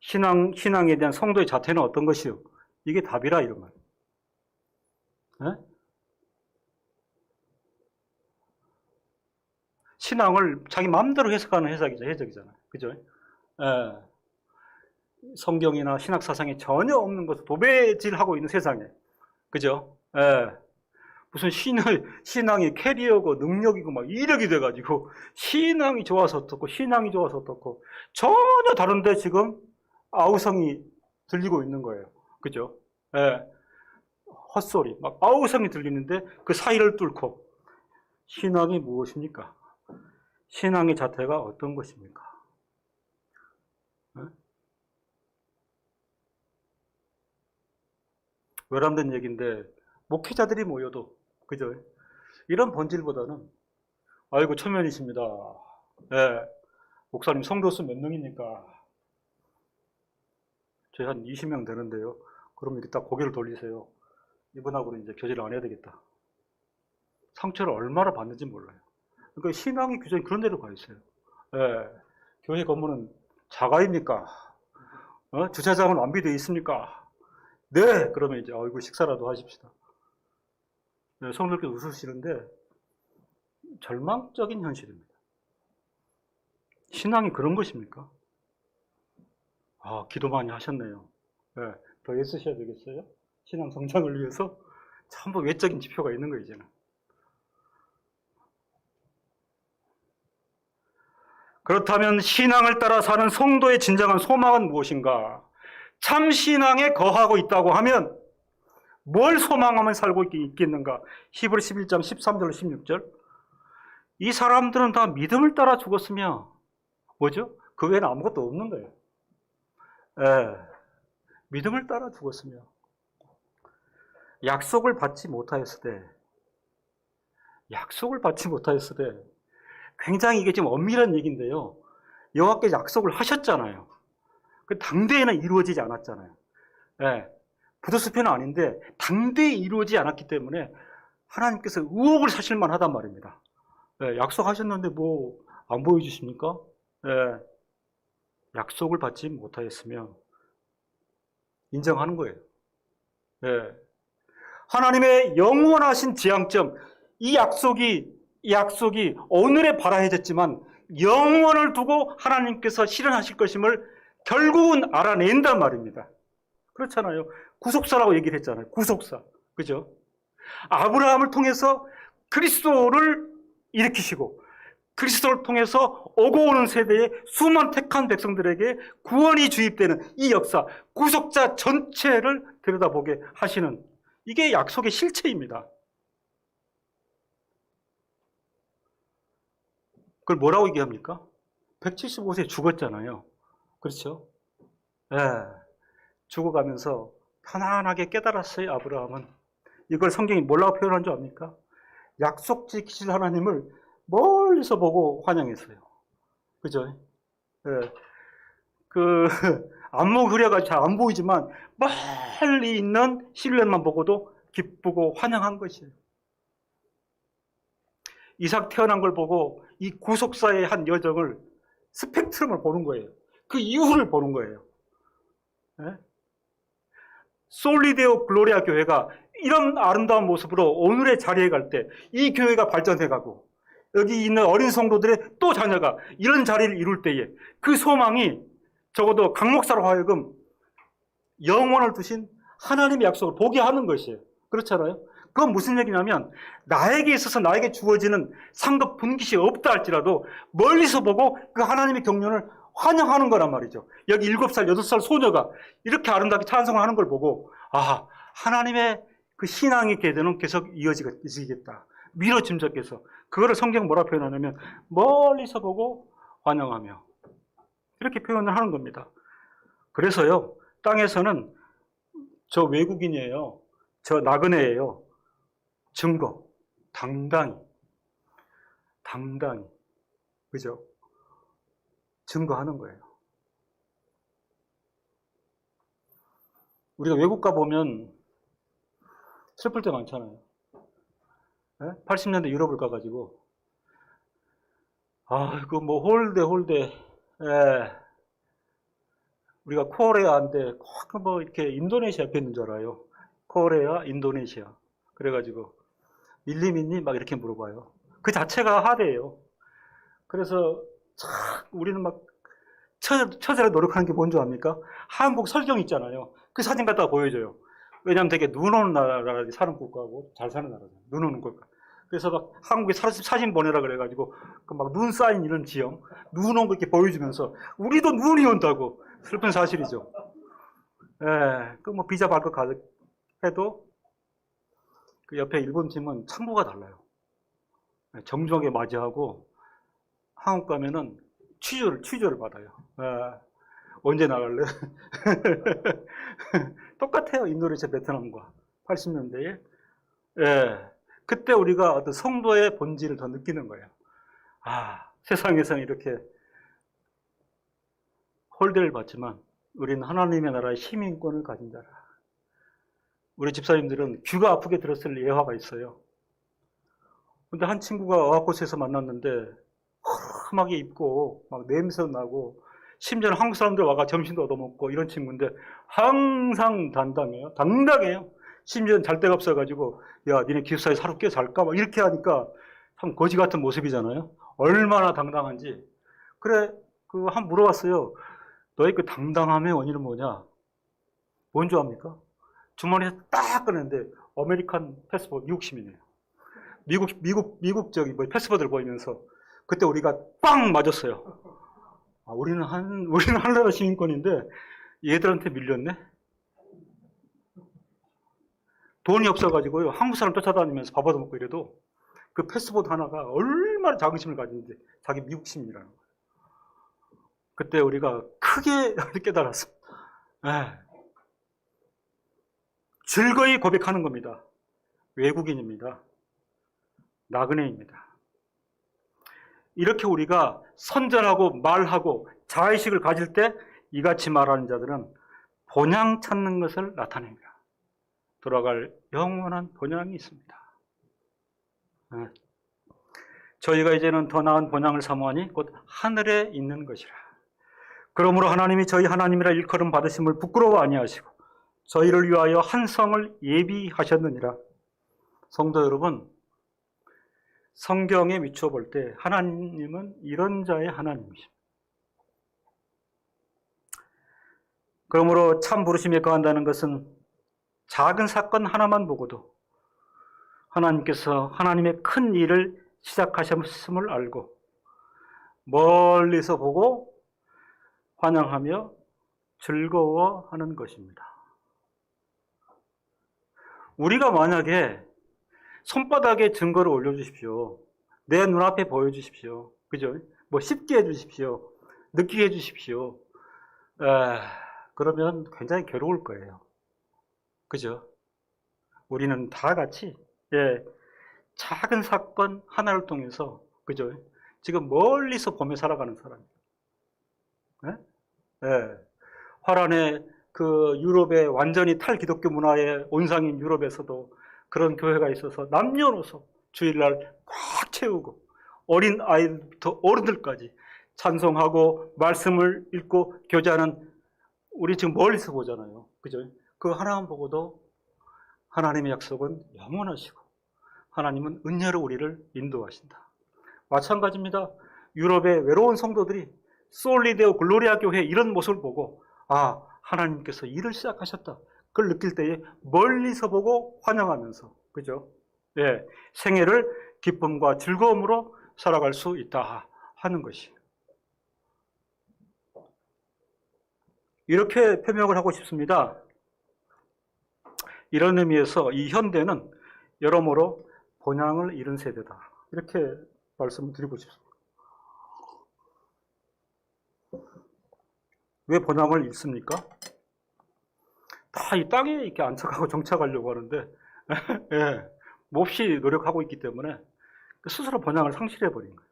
신앙에 대한 성도의 자태는 어떤 것이요? 이게 답이라 이런 말. 신앙을 자기 마음대로 해석하는 해석이잖아요. 그죠? 성경이나 신학 사상에 전혀 없는 것을 도배질하고 있는 세상에. 그죠? 무슨 신앙이 캐리어고 능력이고 막 이력이 돼가지고 신앙이 좋아서 어떻고 신앙이 좋아서 어떻고 전혀 다른데 지금 아우성이 들리고 있는 거예요. 그죠? 헛소리, 막 아우성이 들리는데 그 사이를 뚫고 신앙이 무엇입니까? 신앙의 자태가 어떤 것입니까? 외람된 얘기인데 목회자들이 모여도 그죠? 이런 본질보다는 아이고 초면이십니다. 목사님 성도수 몇 명입니까? 저희 한 20명 되는데요. 그럼 이렇게 딱 고개를 돌리세요. 이분하고는 이제 교제를 안 해야 되겠다. 상처를 얼마나 받는지 몰라요. 그러니까 신앙의 규정이 그런 데로 가 있어요. 교회 건물은 자가입니까? 주차장은 완비되어 있습니까? 네! 그러면 이제 아이고 식사라도 하십시다. 성도들께서 웃으시는데 절망적인 현실입니다. 신앙이 그런 것입니까? 기도 많이 하셨네요. 더 애쓰셔야 되겠어요? 신앙 성장을 위해서 전부 외적인 지표가 있는 거예요, 이제는. 그렇다면 신앙을 따라 사는 성도의 진정한 소망은 무엇인가? 참 신앙에 거하고 있다고 하면 뭘 소망하며 살고 있겠는가? 히브리 11장 13절 16절. 이 사람들은 다 믿음을 따라 죽었으며 뭐죠? 그 외에는 아무것도 없는 거예요. 믿음을 따라 죽었으며 약속을 받지 못하였을 때 굉장히 이게 좀 엄밀한 얘기인데요. 여호와께서 약속을 하셨잖아요. 그 당대에는 이루어지지 않았잖아요. 부도수표는 아닌데 당대에 이루어지지 않았기 때문에 하나님께서 의혹을 사실만 하단 말입니다. 약속하셨는데 뭐 안 보여주십니까? 약속을 받지 못하였으며 인정하는 거예요. 하나님의 영원하신 지향점, 이 약속이 오늘에 발아해졌지만 영원을 두고 하나님께서 실현하실 것임을 결국은 알아낸단 말입니다. 그렇잖아요. 구속사라고 얘기를 했잖아요. 구속사. 그죠? 아브라함을 통해서 그리스도를 일으키시고 그리스도를 통해서 오고 오는 세대의 수많은 택한 백성들에게 구원이 주입되는 이 역사, 구속자 전체를 들여다보게 하시는 이게 약속의 실체입니다. 그걸 뭐라고 얘기합니까? 175세에 죽었잖아요. 그렇죠? 죽어가면서 편안하게 깨달았어요, 아브라함은. 이걸 성경이 뭐라고 표현한 줄 압니까? 약속 지키실 하나님을 멀리서 보고 환영했어요. 그죠? 안목 흐려가지고 잘 안 보이지만 멀리 있는 실루엣만 보고도 기쁘고 환영한 것이에요. 이삭 태어난 걸 보고 이 구속사의 한 여정을 스펙트럼을 보는 거예요. 그 이유를 보는 거예요. 솔리데오 글로리아 교회가 이런 아름다운 모습으로 오늘의 자리에 갈 때 이 교회가 발전해가고 여기 있는 어린 성도들의 또 자녀가 이런 자리를 이룰 때에 그 소망이 적어도 강 목사로 하여금 영원을 두신 하나님의 약속을 보게 하는 것이에요. 그렇잖아요? 그건 무슨 얘기냐면 나에게 있어서 나에게 주어지는 상급 분깃이 없다 할지라도 멀리서 보고 그 하나님의 경륜을 환영하는 거란 말이죠. 여기 7살, 8살 소녀가 이렇게 아름답게 찬송을 하는 걸 보고 하나님의 그 신앙의 궤도는 계속 이어지겠다. 미뤄 짐작해서 그거를 성경 뭐라 표현하냐면 멀리서 보고 환영하며 이렇게 표현을 하는 겁니다. 그래서요, 땅에서는 저 외국인이에요. 저 나그네예요. 증거, 당당히. 그죠? 증거하는 거예요. 우리가 외국 가보면 슬플 때 많잖아요. 80년대 유럽을 가가지고 이거 뭐 홀대 우리가 코레아인데 꼭 뭐 이렇게 인도네시아 옆에 있는 줄 알아요. 코레아, 인도네시아. 그래가지고 밀림이니 막 이렇게 물어봐요. 그 자체가 하대예요. 그래서 참 우리는 막 처절하게 노력하는 게 뭔지 압니까? 한국 설경 있잖아요. 그 사진 갖다가 보여줘요. 왜냐면 되게 눈 오는 나라 사는 국가고 잘 사는 나라잖아요. 눈 오는 국가. 그래서 막 한국에 사진 보내라 그래가지고 그 막 눈 쌓인 이런 지형, 눈 온 거 이렇게 보여주면서 우리도 눈이 온다고. 슬픈 사실이죠. 그 뭐 비자 발급 해도 그 옆에 일본 팀은 창구가 달라요. 정중하게 맞이하고 한국 가면은 취조를 받아요. 언제 나갈래? 똑같아요. 인도네시아, 베트남과 80년대에. 그때 우리가 어떤 성도의 본질을 더 느끼는 거예요. 세상에서는 이렇게 홀대를 받지만 우리는 하나님의 나라의 시민권을 가진 자라. 우리 집사님들은 귀가 아프게 들었을 예화가 있어요. 근데 한 친구가 어학고시에서 만났는데 험하게 입고 막 냄새 나고 심지어는 한국 사람들 와가 점심도 얻어먹고 이런 친구인데 항상 당당해요. 심지어는 잘 데가 없어가지고 야 니네 기숙사에 하루 껴 잘까? 막 이렇게 하니까 참 거지 같은 모습이잖아요. 얼마나 당당한지. 그래 한 물어봤어요. 너의 그 당당함의 원인은 뭐냐? 뭔 줄 압니까? 주머니에서 딱 꺼냈는데 아메리칸 패스포트 미국 시민이에요. 미국 패스포트를 보이면서 그때 우리가 빵 맞았어요. 우리는 하늘나라 시민권인데 얘들한테 밀렸네? 돈이 없어가지고요. 한국 사람 쫓아다니면서 밥 얻어먹고 이래도 그 패스포드 하나가 얼마나 자긍심을 가지는지, 자기 미국 시민이라는 거예요. 그때 우리가 크게 깨달았습니다. 즐거이 고백하는 겁니다. 외국인입니다. 나그네입니다. 이렇게 우리가 선전하고 말하고 자의식을 가질 때 이같이 말하는 자들은 본향 찾는 것을 나타냅니다. 돌아갈 영원한 본향이 있습니다. 저희가 이제는 더 나은 본향을 사모하니 곧 하늘에 있는 것이라. 그러므로 하나님이 저희 하나님이라 일컬음 받으심을 부끄러워 아니하시고 저희를 위하여 한 성을 예비하셨느니라. 성도 여러분, 성경에 비추어 볼 때 하나님은 이런 자의 하나님이십니다. 그러므로 참 부르심에 거한다는 것은 작은 사건 하나만 보고도 하나님께서 하나님의 큰 일을 시작하셨음을 알고 멀리서 보고 환영하며 즐거워하는 것입니다. 우리가 만약에 손바닥에 증거를 올려주십시오. 내 눈앞에 보여주십시오. 그죠? 뭐 쉽게 해주십시오. 느끼게 해주십시오. 그러면 굉장히 괴로울 거예요. 그죠? 우리는 다 같이 작은 사건 하나를 통해서, 그죠? 지금 멀리서 보며 살아가는 사람이에요. 화란의 그 유럽의 완전히 탈기독교 문화의 온상인 유럽에서도 그런 교회가 있어서 남녀노소 주일날 꽉 채우고 어린 아이부터 어른들까지 찬송하고 말씀을 읽고 교제하는, 우리 지금 멀리서 보잖아요. 그죠? 그 하나만 보고도 하나님의 약속은 영원하시고 하나님은 은혜로 우리를 인도하신다. 마찬가지입니다. 유럽의 외로운 성도들이 솔리데오 글로리아 교회 이런 모습을 보고 하나님께서 일을 시작하셨다. 그걸 느낄 때에 멀리서 보고 환영하면서, 그죠? 생애를 기쁨과 즐거움으로 살아갈 수 있다 하는 것이에요. 이렇게 표명을 하고 싶습니다. 이런 의미에서 이 현대는 여러모로 본향을 잃은 세대다. 이렇게 말씀을 드리고 싶습니다. 왜 본향을 잃습니까? 다 이 땅에 이렇게 안착하고 정착하려고 하는데 몹시 노력하고 있기 때문에 스스로 본향을 상실해버린 거예요.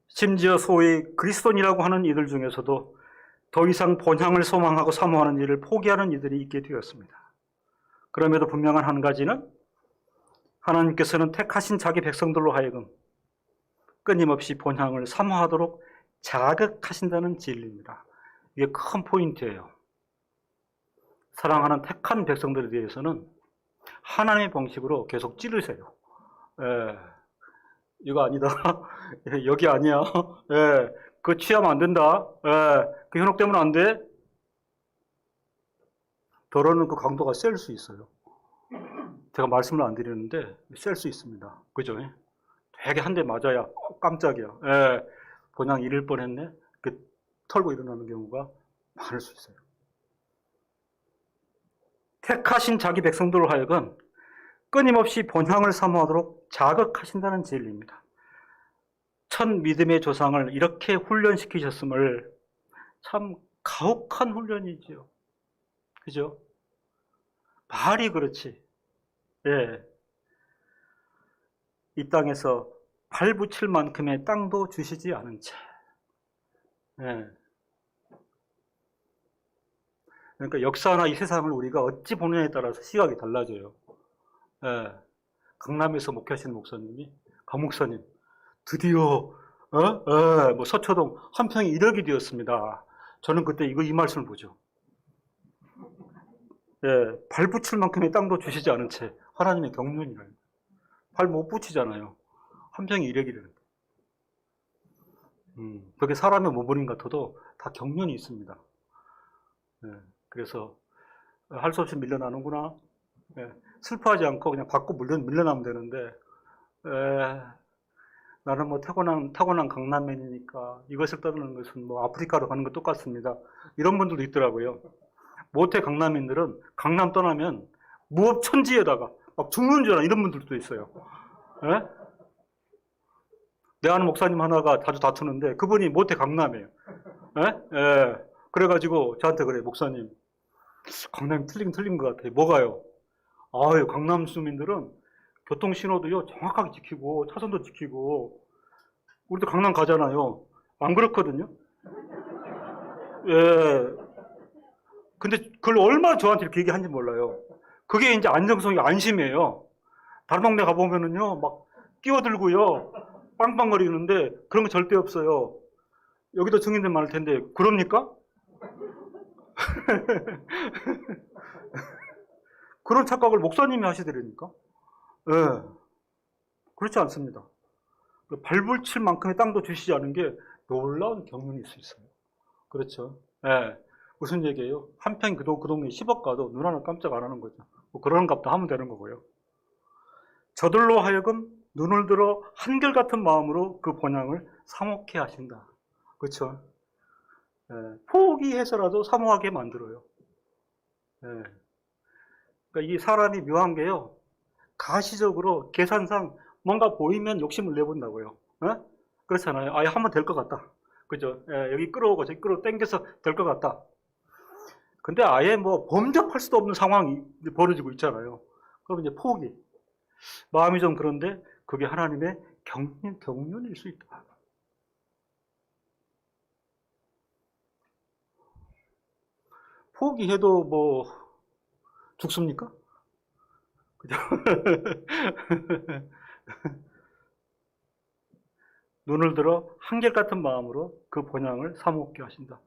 심지어 소위 그리스도인이라고 하는 이들 중에서도 더 이상 본향을 소망하고 사모하는 일을 포기하는 이들이 있게 되었습니다. 그럼에도 분명한 한 가지는 하나님께서는 택하신 자기 백성들로 하여금 끊임없이 본향을 사모하도록 자극하신다는 진리입니다. 이게 큰 포인트예요. 사랑하는 택한 백성들에 대해서는 하나님의 방식으로 계속 찌르세요. 이거 아니다. 여기 아니야. 그거 취하면 안 된다. 그 현혹되면 안 돼. 더러는 그 강도가 셀 수 있어요. 제가 말씀을 안 드리는데 셀 수 있습니다. 그죠? 되게 한 대 맞아야 깜짝이야. 본향 잃을 뻔했네. 그 털고 일어나는 경우가 많을 수 있어요. 택하신 자기 백성들로 하여금 끊임없이 본향을 사모하도록 자극하신다는 진리입니다. 첫 믿음의 조상을 이렇게 훈련시키셨음을, 참 가혹한 훈련이지요. 그죠? 말이 그렇지. 이 땅에서 발붙일 만큼의 땅도 주시지 않은 채. 그러니까 역사나 이 세상을 우리가 어찌 보느냐에 따라서 시각이 달라져요. 강남에서 목회하시는 목사님이, 강목사님, 드디어 뭐 서초동 한 평이 1억이 되었습니다. 저는 그때 이 말씀을 보죠. 발붙일 만큼의 땅도 주시지 않은 채 하나님의 경륜이라는, 발 못 붙이잖아요. 한 평이 1억이라는. 그게 사람의 모범인 같아도 다 경륜이 있습니다. 그래서 할 수 없이 밀려나는구나. 슬퍼하지 않고 그냥 받고 밀려나면 되는데 나는 뭐 타고난 강남맨이니까 이것을 떠드는 것은 뭐 아프리카로 가는 것 똑같습니다. 이런 분들도 있더라고요. 모태 강남인들은 강남 떠나면 무업천지에다가 막 죽는 줄 아는 이런 분들도 있어요. 예? 내 아는 목사님 하나가 자주 다투는데 그분이 모태 강남이에요. 예? 예. 그래가지고 저한테 그래, 목사님, 강남이 틀린 것 같아요. 뭐가요? 아유, 강남 주민들은 교통신호도요, 정확하게 지키고, 차선도 지키고, 우리도 강남 가잖아요. 안 그렇거든요? 예. 근데 그걸 얼마나 저한테 이렇게 얘기하는지 몰라요. 그게 이제 안정성이 안심이에요. 다른 동네 가보면은요, 막 끼어들고요, 빵빵거리는데 그런 거 절대 없어요. 여기도 증인들 많을 텐데, 그럽니까? 그런 착각을 목사님이 하시더라니까? 예. 그렇지 않습니다. 발불칠 만큼의 땅도 주시지 않은 게 놀라운 경륜일 수 있어요. 그렇죠. 예. 무슨 얘기예요? 한평 그 동네 10억 가도 눈 하나 깜짝 안 하는 거죠. 뭐 그런 값도 하면 되는 거고요. 저들로 하여금 눈을 들어 한결같은 마음으로 그 본향을 사모케 하신다. 그렇죠. 예. 포기해서라도 사모하게 만들어요. 예. 그러니까 이 사람이 묘한 게요. 가시적으로 계산상 뭔가 보이면 욕심을 내본다고요. 예? 그렇잖아요. 아예 하면 될 것 같다. 그죠? 예, 여기 끌어오고 저기 당겨서 될 것 같다. 근데 아예 뭐 범접할 수도 없는 상황이 벌어지고 있잖아요. 그럼 이제 포기. 마음이 좀 그런데 그게 하나님의 경륜일 수 있다. 포기해도 뭐 죽습니까? 그죠? 눈을 들어 한결같은 마음으로 그 본향을 사모게 하신다.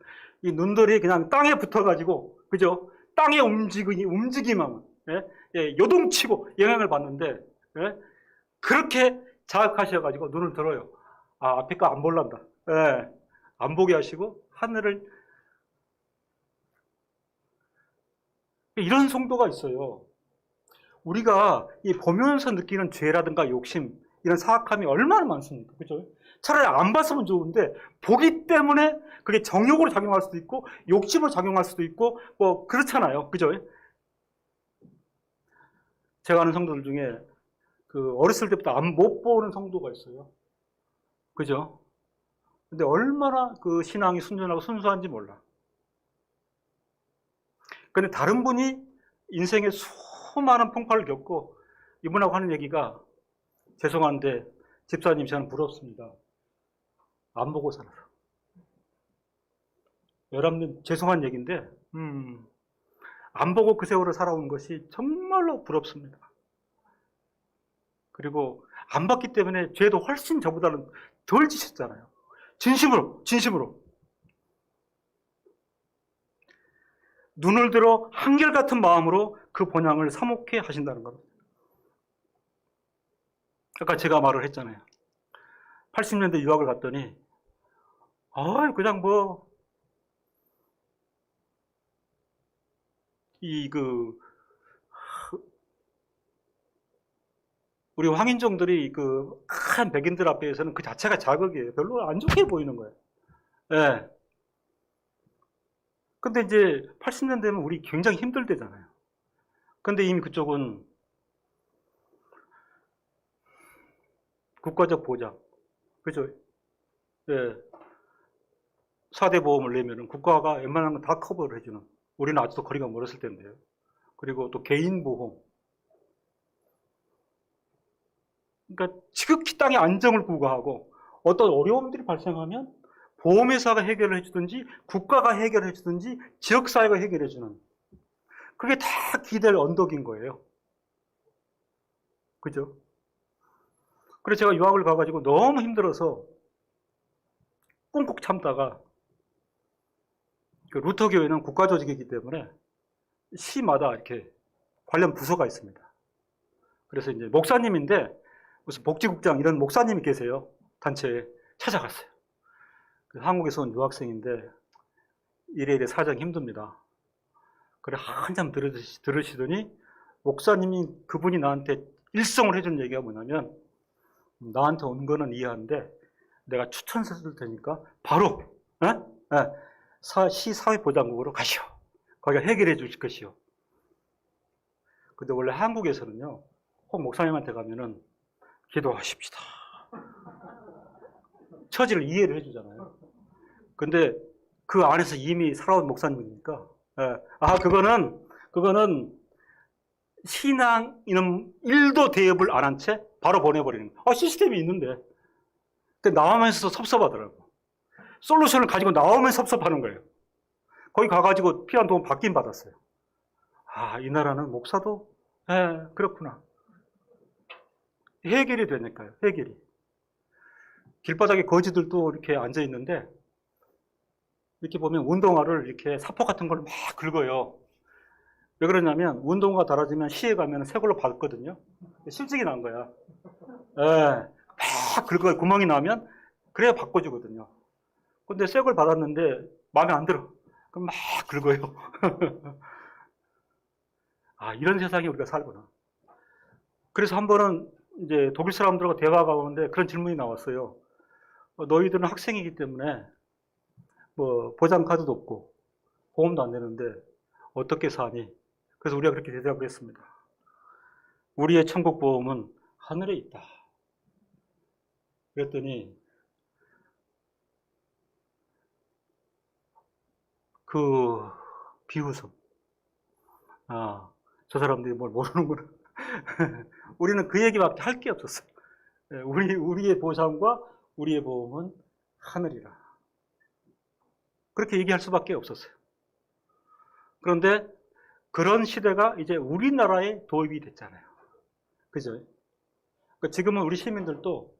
이 눈들이 그냥 땅에 붙어가지고, 그죠? 땅에 움직이만, 예? 예, 요동치고 영향을 받는데, 예? 그렇게 자극하셔가지고 눈을 들어요. 아, 앞에 거 안 볼란다. 예, 안 보게 하시고, 하늘을, 이런 성도가 있어요. 우리가 이 보면서 느끼는 죄라든가 욕심, 이런 사악함이 얼마나 많습니까? 그죠? 차라리 안 봤으면 좋은데, 보기 때문에 그게 정욕으로 작용할 수도 있고, 욕심으로 작용할 수도 있고, 뭐, 그렇잖아요. 그죠? 제가 아는 성도들 중에, 어렸을 때부터 못 보는 성도가 있어요. 그죠? 근데 얼마나 그 신앙이 순전하고 순수한지 몰라. 근데 다른 분이 인생에 수많은 풍파를 겪고, 이분하고 하는 얘기가, 죄송한데, 집사님, 저는 부럽습니다. 안 보고 살아서. 여러분, 죄송한 얘기인데, 안 보고 그 세월을 살아온 것이 정말로 부럽습니다. 그리고 안 봤기 때문에 죄도 훨씬 저보다는 덜 지셨잖아요. 진심으로. 눈을 들어 한결같은 마음으로 그 본향을 사모케 하신다는 겁니다. 아까 제가 말을 했잖아요. 80년대 유학을 갔더니, 그냥 뭐, 우리 황인종들이 큰 백인들 앞에서는 그 자체가 자극이에요. 별로 안 좋게 보이는 거예요. 예. 근데 이제 80년 되면 우리 굉장히 힘들 때잖아요. 근데 이미 그쪽은 국가적 보장, 그죠? 예. 4대 보험을 내면은 국가가 웬만한 건 다 커버를 해주는. 우리는 아직도 거리가 멀었을 텐데요. 그리고 또 개인 보험. 그러니까 지극히 땅의 안정을 구가하고 어떤 어려움들이 발생하면 보험회사가 해결을 해주든지 국가가 해결해 주든지 지역사회가 해결해 주는, 그게 다 기댈 언덕인 거예요. 그죠? 그래서 제가 유학을 가가지고 너무 힘들어서 꾹꾹 참다가, 루터 교회는 국가 조직이기 때문에 시마다 이렇게 관련 부서가 있습니다. 그래서 이제 목사님인데 무슨 복지국장 이런 목사님이 계세요. 단체에 찾아갔어요. 한국에서 온 유학생인데 이래 사정이 힘듭니다. 그래 한참 들으시더니 목사님이, 그분이 나한테 일성을 해준 얘기가 뭐냐면, 나한테 온 거는 이해하는데 내가 추천서 쓸 테니까 바로 시사회보장국으로 가시오. 거기가 해결해 주실 것이오. 근데 원래 한국에서는요, 혹 목사님한테 가면은 기도하십시다. 처지를 이해를 해주잖아요. 근데 그 안에서 이미 살아온 목사님이니까, 그거는 신앙 이는 1도 대업을 안 한 채 바로 보내버리는 거예요. 시스템이 있는데. 근데 나오면서 섭섭하더라고. 솔루션을 가지고 나오면 섭섭하는 거예요. 거기 가가지고 필요한 도움 받긴 받았어요. 이 나라는 목사도, 그렇구나. 해결이 되니까요, 해결이. 길바닥에 거지들도 이렇게 앉아있는데, 이렇게 보면 운동화를 이렇게 사포 같은 걸 막 긁어요. 왜 그러냐면, 운동화 달아지면 시에 가면 새 걸로 받거든요. 실직이 난 거야. 막 긁어요. 구멍이 나면, 그래야 바꿔주거든요. 근데 새 걸 받았는데, 마음에 안 들어. 그럼 막 긁어요. 이런 세상에 우리가 살구나. 그래서 한 번은 이제 독일 사람들하고 대화가 오는데 그런 질문이 나왔어요. 너희들은 학생이기 때문에 뭐 보장카드도 없고 보험도 안 되는데 어떻게 사니? 그래서 우리가 그렇게 대답을 했습니다. 우리의 천국보험은 하늘에 있다. 그랬더니 그 비웃음. 저 사람들이 뭘 모르는구나. 우리는 그 얘기밖에 할 게 없었어요. 우리의 보상과 우리의 보험은 하늘이라. 그렇게 얘기할 수밖에 없었어요. 그런데 그런 시대가 이제 우리나라에 도입이 됐잖아요. 그죠? 지금은 우리 시민들도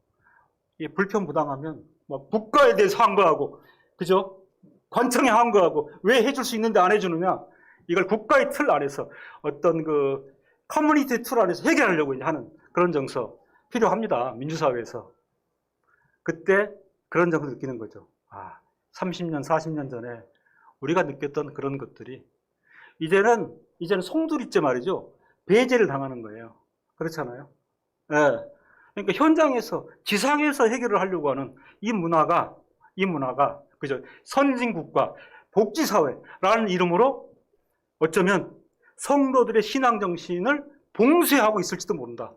불편부당하면 막 국가에 대해서 항거하고, 그죠? 관청에 항거하고, 왜 해줄 수 있는데 안 해주느냐? 이걸 국가의 틀 안에서 어떤 그 커뮤니티 틀 안에서 해결하려고 하는 그런 정서 필요합니다. 민주사회에서. 그때 그런 정서 느끼는 거죠. 30년, 40년 전에 우리가 느꼈던 그런 것들이 이제는 송두리째 말이죠. 배제를 당하는 거예요. 그렇잖아요. 그러니까 현장에서, 지상에서 해결을 하려고 하는 이 문화가, 그죠? 선진국가, 복지사회라는 이름으로 어쩌면 성도들의 신앙정신을 봉쇄하고 있을지도 모른다.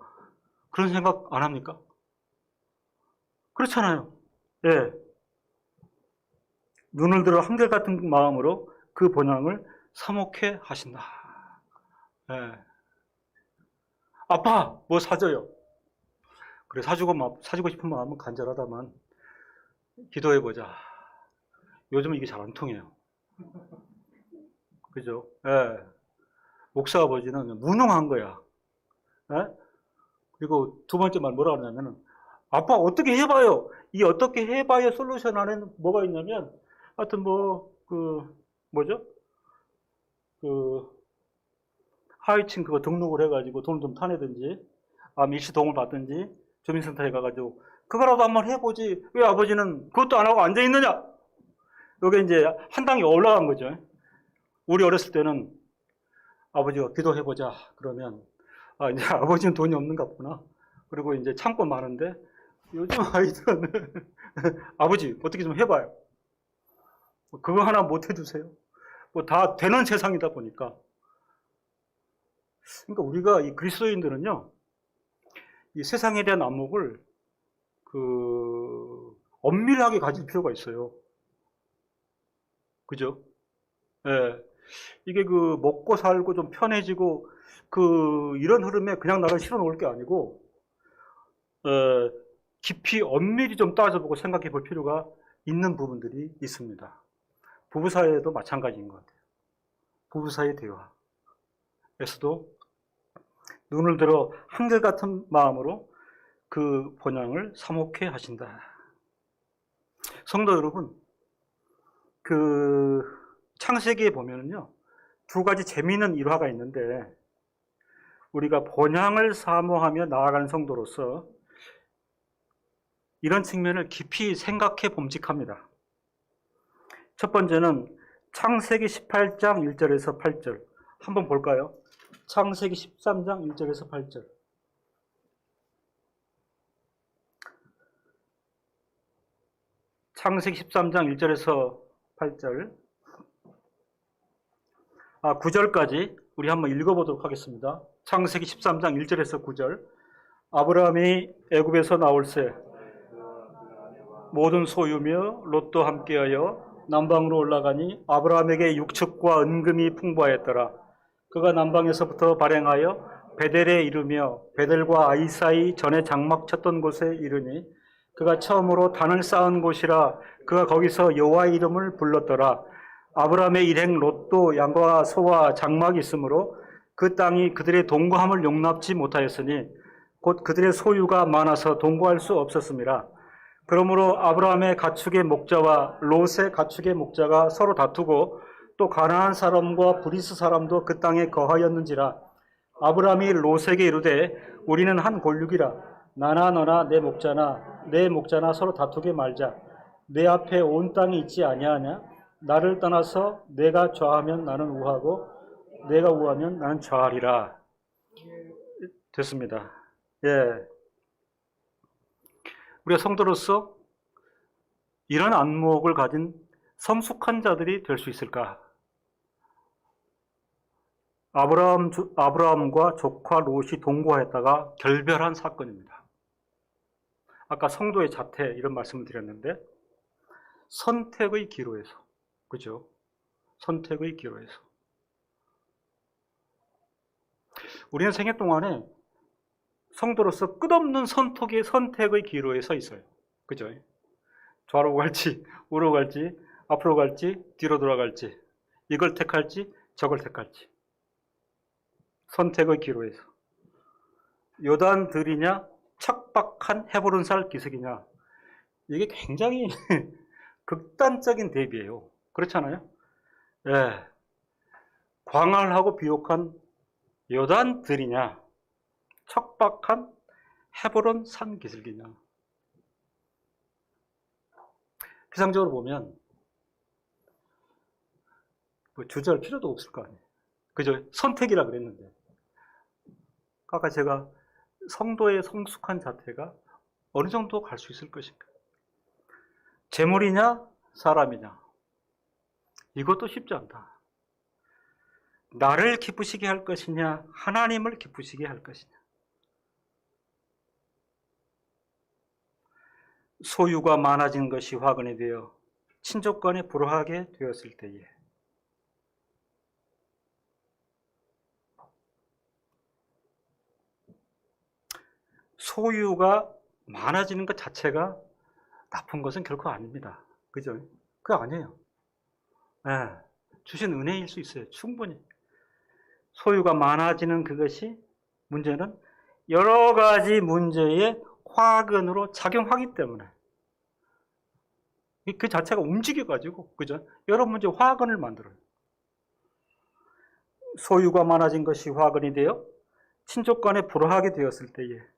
그런 생각 안 합니까? 그렇잖아요. 눈을 들어 한결같은 마음으로 그 본향을 사목해 하신다. 아빠, 뭐 사줘요. 그래, 사주고 싶은 마음은 간절하다만, 기도해보자. 요즘은 이게 잘 안 통해요. 그죠? 목사 아버지는 무능한 거야. 그리고 두 번째 말 뭐라 그러냐면은, 아빠 어떻게 해봐요. 이 어떻게 해봐요 솔루션 안에는 뭐가 있냐면, 하여튼 뭐죠? 하이칭 그거 등록을 해가지고 돈을 좀 타내든지, 밀시 도움을 받든지, 주민센터에 가가지고, 그거라도 한번 해보지. 왜 아버지는 그것도 안 하고 앉아있느냐? 여기 이제 한 단계 올라간 거죠. 우리 어렸을 때는 아버지가 기도해보자. 그러면, 이제 아버지는 돈이 없는가 보구나. 그리고 이제 참고 마는데, 요즘 아이들은, 아버지, 어떻게 좀 해봐요. 그거 하나 못 해주세요. 뭐 다 되는 세상이다 보니까. 그러니까 우리가 이 그리스도인들은요, 이 세상에 대한 안목을 엄밀하게 가질 필요가 있어요. 그죠? 이게 먹고 살고 좀 편해지고 이런 흐름에 그냥 나를 실어 놓을 게 아니고 깊이 엄밀히 좀 따져보고 생각해 볼 필요가 있는 부분들이 있습니다. 부부 사이에도 마찬가지인 것 같아요. 부부 사이 대화에서도 눈을 들어 한결같은 마음으로 그 본향을 사목해 하신다. 성도 여러분, 창세기에 보면은요, 두 가지 재미있는 일화가 있는데, 우리가 본향을 사모하며 나아가는 성도로서 이런 측면을 깊이 생각해 봄직합니다. 첫 번째는 창세기 18장 1절에서 8절. 한번 볼까요? 창세기 13장 1절에서 8절. 창세기 13장 1절에서 8절, 9절까지 우리 한번 읽어보도록 하겠습니다. 창세기 13장 1절에서 9절. 아브라함이 애굽에서 나올새 모든 소유며 롯도 함께하여 남방으로 올라가니 아브라함에게 육축과 은금이 풍부하였더라. 그가 남방에서부터 발행하여 베델에 이르며 베델과 아이 사이 전에 장막 쳤던 곳에 이르니 그가 처음으로 단을 쌓은 곳이라. 그가 거기서 여호와의 이름을 불렀더라. 아브라함의 일행 롯도 양과 소와 장막이 있으므로 그 땅이 그들의 동거함을 용납지 못하였으니 곧 그들의 소유가 많아서 동거할 수 없었음이라. 그러므로 아브라함의 가축의 목자와 롯의 가축의 목자가 서로 다투고 또 가나안 사람과 브리스 사람도 그 땅에 거하였는지라. 아브라함이 롯에게 이르되 우리는 한 골육이라. 나나 너나 내 목자나 서로 다투게 말자. 내 앞에 온 땅이 있지 아니하냐? 나를 떠나서 내가 좌하면 나는 우하고 내가 우하면 나는 좌하리라. 됐습니다. 예. 우리가 성도로서 이런 안목을 가진 성숙한 자들이 될 수 있을까? 아브라함과 조카 롯이 동거했다가 결별한 사건입니다. 아까 성도의 자태 이런 말씀을 드렸는데 선택의 기로에서, 그죠? 선택의 기로에서. 우리는 생애 동안에 성도로서 끝없는 선택의 기로에 서 있어요. 그죠? 좌로 갈지, 우로 갈지, 앞으로 갈지, 뒤로 돌아갈지, 이걸 택할지, 저걸 택할지. 선택의 기로에서. 요단들이냐, 척박한 헤브론 살 기슭이냐. 이게 굉장히 극단적인 대비예요. 그렇잖아요? 예. 광활하고 비옥한 요단들이냐, 척박한 헤브론 산 기슭이냐. 기상적으로 보면 뭐 주저할 필요도 없을 거 아니에요. 그죠? 선택이라 그랬는데. 아까 제가 성도의 성숙한 자태가 어느 정도 갈 수 있을 것인가? 재물이냐, 사람이냐? 이것도 쉽지 않다. 나를 기쁘시게 할 것이냐, 하나님을 기쁘시게 할 것이냐? 소유가 많아진 것이 화근이 되어 친족 간에 불화하게 되었을 때에 소유가 많아지는 것 자체가 나쁜 것은 결코 아닙니다. 그죠? 그거 아니에요. 네, 주신 은혜일 수 있어요. 충분히. 소유가 많아지는 그것이 문제는 여러 가지 문제의 화근으로 작용하기 때문에 그 자체가 움직여가지고, 그죠? 여러 문제 화근을 만들어요. 소유가 많아진 것이 화근이 되어 친족 간에 불화하게 되었을 때에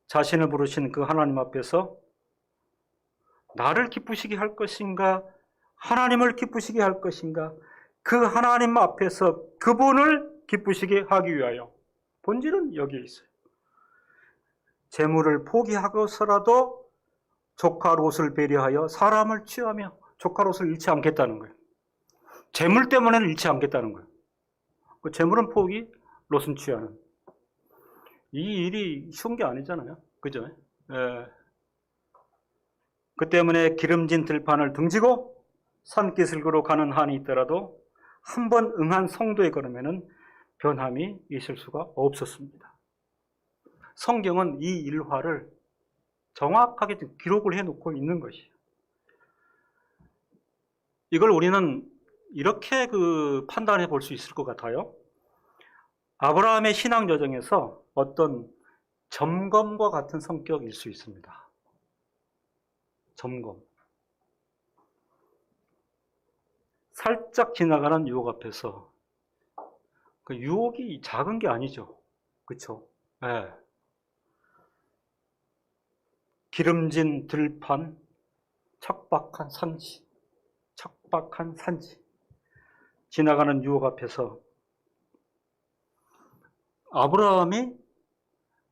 자신을 부르신 그 하나님 앞에서 나를 기쁘시게 할 것인가, 하나님을 기쁘시게 할 것인가, 그 하나님 앞에서 그분을 기쁘시게 하기 위하여, 본질은 여기에 있어요. 재물을 포기하고서라도 조카 롯을 배려하여 사람을 취하며 조카 롯을 잃지 않겠다는 거예요. 재물 때문에는 잃지 않겠다는 거예요. 그 재물은 포기, 롯은 취하는. 이 일이 쉬운 게 아니잖아요. 그죠? 예. 그 때문에 기름진 들판을 등지고 산기슭으로 가는 한이 있더라도 한 번 응한 성도의 걸음에는 변함이 있을 수가 없었습니다. 성경은 이 일화를 정확하게 기록을 해놓고 있는 것이에요. 이걸 우리는 이렇게 판단해 볼 수 있을 것 같아요. 아브라함의 신앙 여정에서 어떤 점검과 같은 성격일 수 있습니다. 점검. 살짝 지나가는 유혹 앞에서, 그 유혹이 작은 게 아니죠. 그렇죠? 네. 기름진 들판, 척박한 산지, 지나가는 유혹 앞에서 아브라함이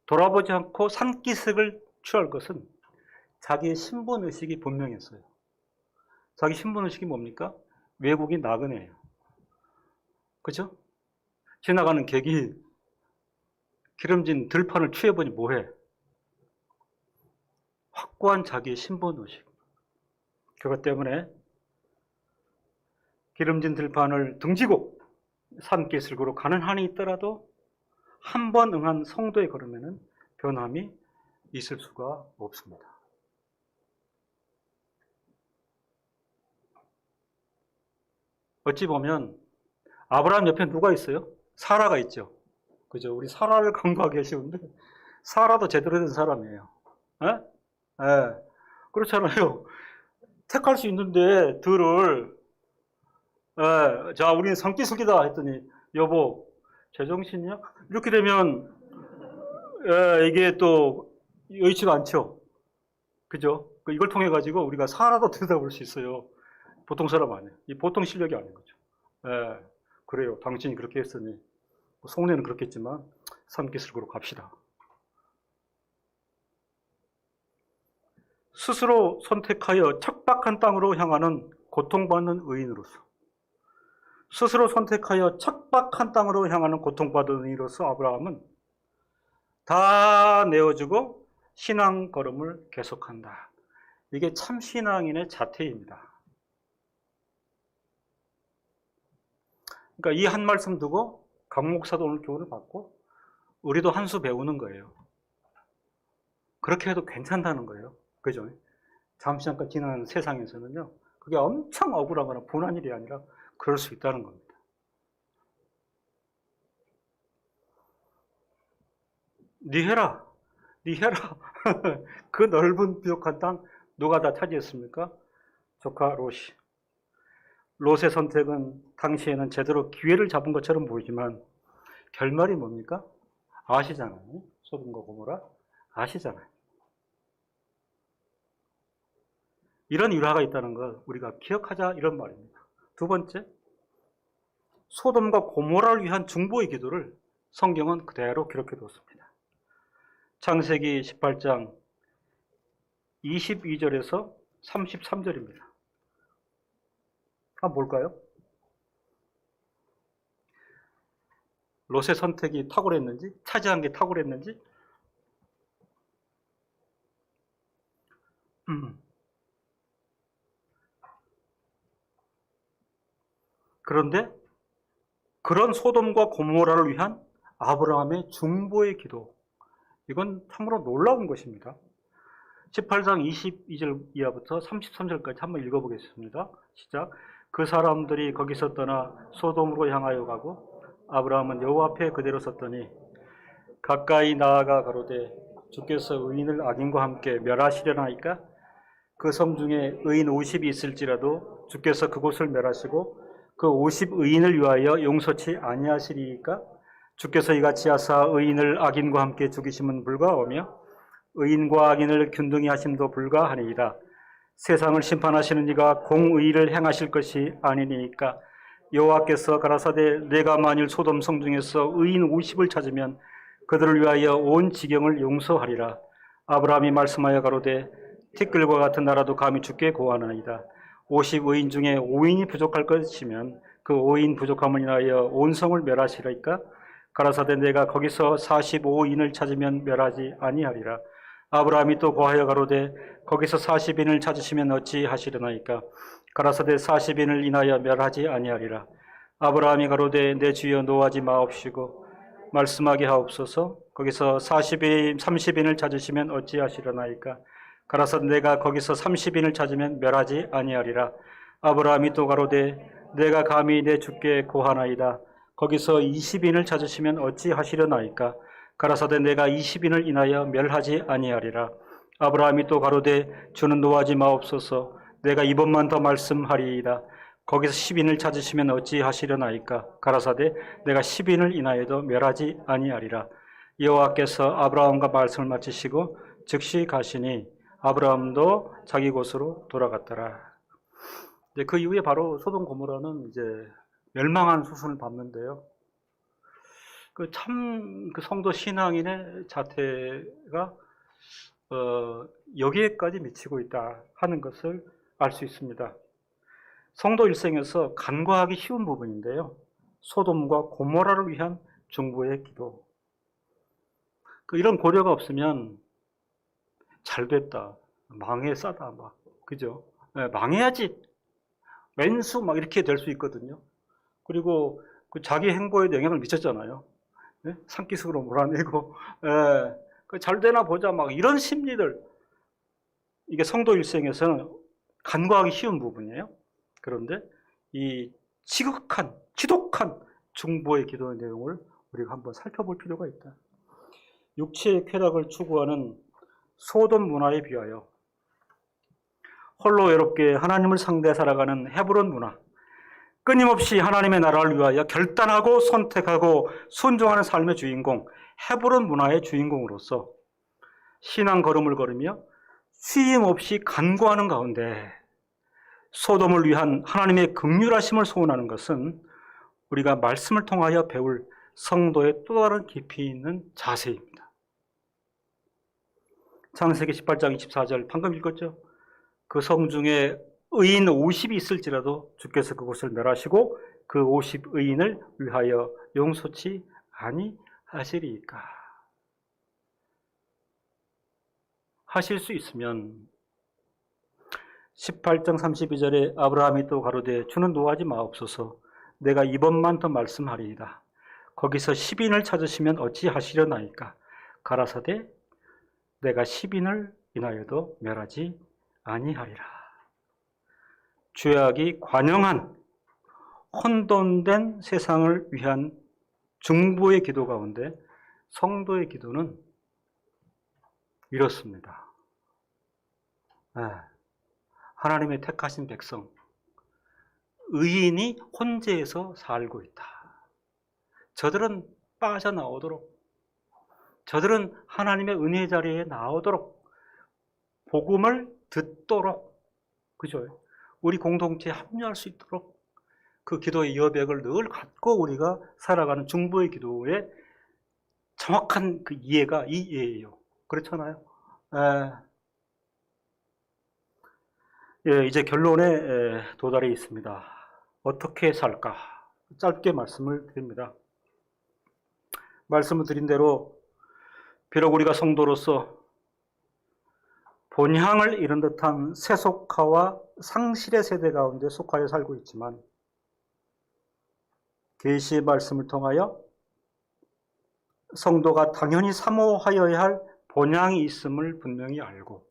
돌아보지 않고 산기슭을 취할 것은 자기의 신분의식이 분명했어요. 자기 신분의식이 뭡니까? 외국인 나그네예요. 그죠? 지나가는 객이 기름진 들판을 취해보니 뭐해? 확고한 자기의 신분의식. 그것 때문에 기름진 들판을 등지고 산기슭으로 가는 한이 있더라도 한 번 응한 성도의 걸음에는 변함이 있을 수가 없습니다. 어찌 보면 아브라함 옆에 누가 있어요? 사라가 있죠. 그죠? 우리 사라를 간과하고 계시는데 사라도 제대로 된 사람이에요. 에? 에. 그렇잖아요. 택할 수 있는데 들을 자, 우리는 산기슭이다 했더니 여보 제정신이야? 이렇게 되면 이게 또 여의치가 않죠. 그죠? 이걸 통해 가지고 우리가 사라도 들여다볼 수 있어요. 보통 사람 아니에요. 이 보통 실력이 아닌 거죠. 그래요. 당신이 그렇게 했으니 속내는 그렇겠지만 산기슭으로 갑시다. 스스로 선택하여 척박한 땅으로 향하는 고통받는 의인으로서, 스스로 선택하여 척박한 땅으로 향하는 고통받는 의인으로서 아브라함은 다 내어주고 신앙 걸음을 계속한다. 이게 참 신앙인의 자태입니다. 그러니까 이 한 말씀 두고 강 목사도 오늘 교훈을 받고 우리도 한 수 배우는 거예요. 그렇게 해도 괜찮다는 거예요. 그죠? 잠시 잠깐 지나는 세상에서는요, 그게 엄청 억울하거나 분한 일이 아니라 그럴 수 있다는 겁니다. 네 해라. 그 넓은 부족한 땅 누가 다 차지했습니까? 조카 롯이. 롯의 선택은 당시에는 제대로 기회를 잡은 것처럼 보이지만 결말이 뭡니까? 아시잖아요. 소돔과 고모라 아시잖아요. 이런 일화가 있다는 걸 우리가 기억하자 이런 말입니다. 두 번째, 소돔과 고모라를 위한 중보의 기도를 성경은 그대로 기록해 뒀습니다. 창세기 18장 22절에서 33절입니다. 뭘까요? 롯의 선택이 탁월했는지, 차지한 게 탁월했는지, 그런데 그런 소돔과 고모라를 위한 아브라함의 중보의 기도, 이건 참으로 놀라운 것입니다. 18장 22절 이하부터 33절까지 한번 읽어보겠습니다. 시작. 그 사람들이 거기서 떠나 소돔으로 향하여 가고 아브라함은 여호와 앞에 그대로 섰더니 가까이 나아가 가로되 주께서 의인을 악인과 함께 멸하시려나이까? 그 성 중에 의인 50이 있을지라도 주께서 그곳을 멸하시고 그 50 의인을 위하여 용서치 아니하시리이까? 주께서 이같이 하사 의인을 악인과 함께 죽이심은 불가하며 의인과 악인을 균등히 하심도 불가하니이다. 세상을 심판하시는 이가 공의를 행하실 것이 아니니까. 여호와께서 가라사대 내가 만일 소돔 성 중에서 의인 50을 찾으면 그들을 위하여 온 지경을 용서하리라. 아브라함이 말씀하여 가로되 티끌과 같은 나라도 감히 주께 고하나이다. 50 의인 중에 5인이 부족할 것이면 그 5인 부족함을 인하여 온 성을 멸하시리까? 가라사대 내가 거기서 45인을 찾으면 멸하지 아니하리라. 아브라함이 또 고하여 가로되 거기서 40인을 찾으시면 어찌 하시려나이까? 가라사대 40인을 인하여 멸하지 아니하리라. 아브라함이 가로되 내 주여 노하지 마옵시고 말씀하게 하옵소서. 거기서 30인을 찾으시면 어찌 하시려나이까? 가라사대 내가 거기서 30인을 찾으면 멸하지 아니하리라. 아브라함이 또 가로되 내가 감히 내 주께 고하나이다. 거기서 20인을 찾으시면 어찌 하시려나이까? 가라사대 내가 20인을 인하여 멸하지 아니하리라. 아브라함이 또 가로되 주는 노하지 마옵소서. 내가 이번만 더 말씀하리이다. 거기서 10인을 찾으시면 어찌 하시려나이까? 가라사대 내가 10인을 인하여도 멸하지 아니하리라. 여호와께서 아브라함과 말씀을 마치시고 즉시 가시니 아브라함도 자기 곳으로 돌아갔더라. 그 이후에 바로 소돔 고모라는 이제 멸망한 수순을 밟는데요. 그 성도 신앙인의 자태가 여기에까지 미치고 있다 하는 것을 알 수 있습니다. 성도 일생에서 간과하기 쉬운 부분인데요. 소돔과 고모라를 위한 중보의 기도. 이런 고려가 없으면 잘 됐다, 망해싸다, 막, 그죠? 네, 망해야지, 왼수, 막 이렇게 될 수 있거든요. 그리고 그 자기 행보에도 영향을 미쳤잖아요. 네? 산기슭으로 몰아내고, 잘 되나 보자, 막 이런 심리들. 이게 성도 일생에서는 간과하기 쉬운 부분이에요. 그런데 이 지독한 중보의 기도의 내용을 우리가 한번 살펴볼 필요가 있다. 육체의 쾌락을 추구하는 소돔 문화에 비하여 홀로 외롭게 하나님을 상대해 살아가는 헤브론 문화, 끊임없이 하나님의 나라를 위하여 결단하고 선택하고 순종하는 삶의 주인공, 헤브론 문화의 주인공으로서 신앙 걸음을 걸으며 쉼 없이 간구하는 가운데 소돔을 위한 하나님의 긍휼하심을 소원하는 것은 우리가 말씀을 통하여 배울 성도의 또 다른 깊이 있는 자세입니다. 창세기 18장 24절 방금 읽었죠? 그 성 중에 의인 50이 있을지라도 주께서 그곳을 멸하시고 그 50의인을 위하여 용서치 아니하시리이까. 하실 수 있으면 18장 32절에 아브라함이 또 가로되 주는 노하지 마옵소서 내가 이번만 더 말씀하리이다. 거기서 10인을 찾으시면 어찌하시려나이까. 가라사대 내가 10인을 인하여도 멸하지 아니하리라. 죄악이 관영한 혼돈된 세상을 위한 중보의 기도 가운데 성도의 기도는 이렇습니다. 하나님의 택하신 백성, 의인이 혼재해서 살고 있다. 저들은 빠져나오도록, 저들은 하나님의 은혜 자리에 나오도록, 복음을 듣도록, 그죠? 우리 공동체에 합류할 수 있도록 그 기도의 여백을 늘 갖고 우리가 살아가는 중보의 기도의 정확한 그 이해가 이 이해예요. 그렇잖아요. 이제 결론에 도달해 있습니다. 어떻게 살까? 짧게 말씀을 드립니다. 말씀을 드린 대로 비록 우리가 성도로서 본향을 잃은 듯한 세속화와 상실의 세대 가운데 속하여 살고 있지만 계시의 말씀을 통하여 성도가 당연히 사모하여야 할 본향이 있음을 분명히 알고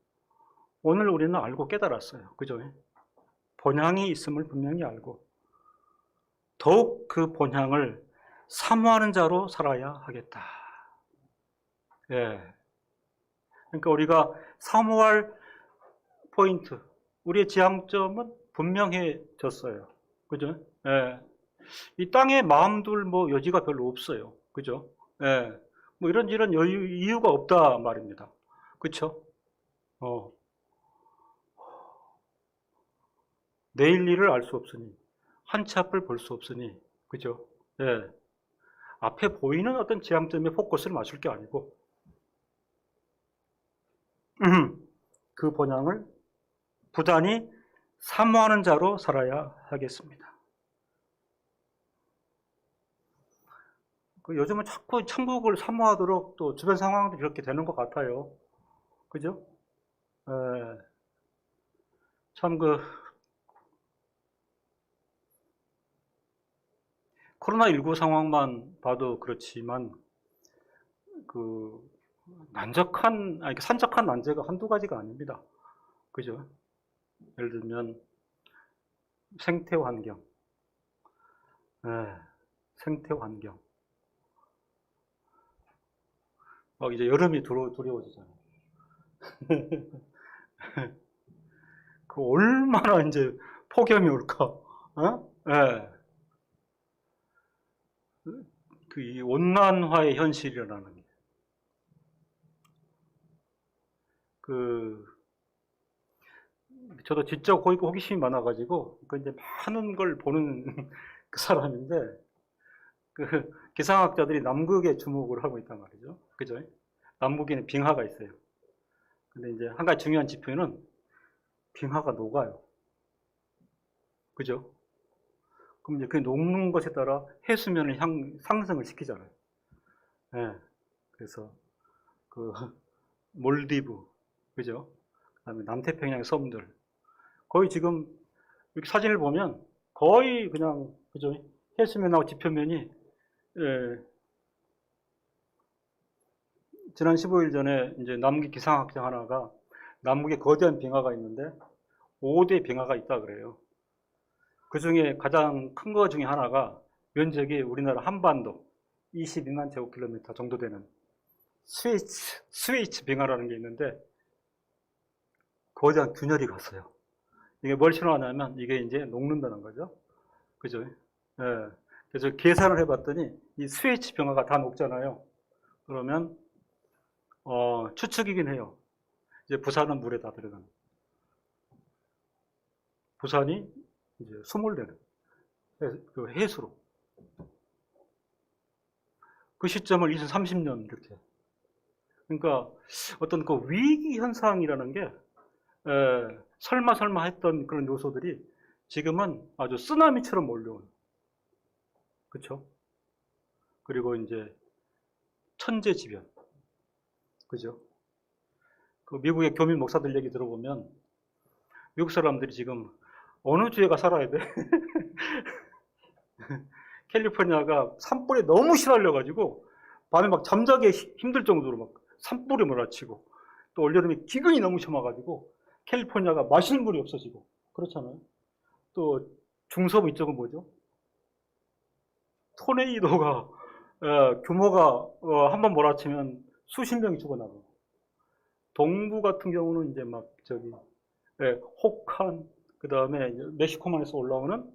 오늘 우리는 알고 깨달았어요. 그죠? 본향이 있음을 분명히 알고 더욱 그 본향을 사모하는 자로 살아야 하겠다. 그러니까 우리가 사모할 포인트, 우리의 지향점은 분명해졌어요. 그죠? 이 땅에 마음 둘 여지가 별로 없어요. 그죠? 이런 이유가 없다 말입니다. 그쵸? 내일 일을 알 수 없으니, 한 치 앞을 볼 수 없으니, 그죠? 앞에 보이는 어떤 지향점에 포커스를 맞출 게 아니고, 그 본향을 부단히 사모하는 자로 살아야 하겠습니다. 요즘은 자꾸 천국을 사모하도록 또 주변 상황도 이렇게 되는 것 같아요. 그죠? 참 코로나19 상황만 봐도 그렇지만 산적한 난제가 한두 가지가 아닙니다. 그죠? 예를 들면 생태 환경. 이제 여름이 두려워지잖아요. 얼마나 이제 폭염이 올까? 이 온난화의 현실이라는 게. 저도 지적 호기심이 많아가지고, 이제 많은 걸 보는 그 사람인데, 기상학자들이 남극에 주목을 하고 있단 말이죠. 그죠? 남극에는 빙하가 있어요. 근데 이제 한 가지 중요한 지표는 빙하가 녹아요. 그죠? 그럼 이제 그 녹는 것에 따라 해수면을 상승을 시키잖아요. 예. 그래서 그 몰디브, 그죠? 그다음에 남태평양의 섬들 거의 지금 이렇게 사진을 보면 거의 그냥 그죠? 해수면하고 지표면이 예. 지난 15일 전에 이제 남극 기상학자 하나가 남극에 거대한 빙하가 있는데 5대 빙하가 있다 그래요. 그 중에 가장 큰 거 중에 하나가 면적이 우리나라 한반도 22만 제곱킬로미터 정도 되는 스위치 빙하라는 게 있는데 거대한 균열이 갔어요. 이게 뭘 실험하냐면 이게 이제 녹는다는 거죠. 그죠? 예. 그래서 계산을 해봤더니 이 스위치 빙하가 다 녹잖아요. 그러면 추측이긴 해요. 이제 부산은 물에 다 들어가는. 부산이 이제 수몰되는 그 해수로. 그 시점을 2030년 이렇게. 그러니까 어떤 그 위기 현상이라는 게 설마 했던 그런 요소들이 지금은 아주 쓰나미처럼 몰려오는. 그렇죠? 그리고 이제 천재지변. 그죠? 그 미국의 교민 목사들 얘기 들어보면 미국 사람들이 지금 어느 주에 가 살아야 돼? 캘리포니아가 산불에 너무 시달려가지고 밤에 막 잠자기 힘들 정도로 막 산불에 몰아치고 또 올여름에 기근이 너무 심해가지고 캘리포니아가 마실 물이 없어지고 그렇잖아요. 또 중서부 이쪽은 뭐죠? 토네이도가 규모가 한번 몰아치면 수십 명이 죽어나가고 동부 같은 경우는 이제 막 저기 혹한 그 다음에 멕시코만에서 올라오는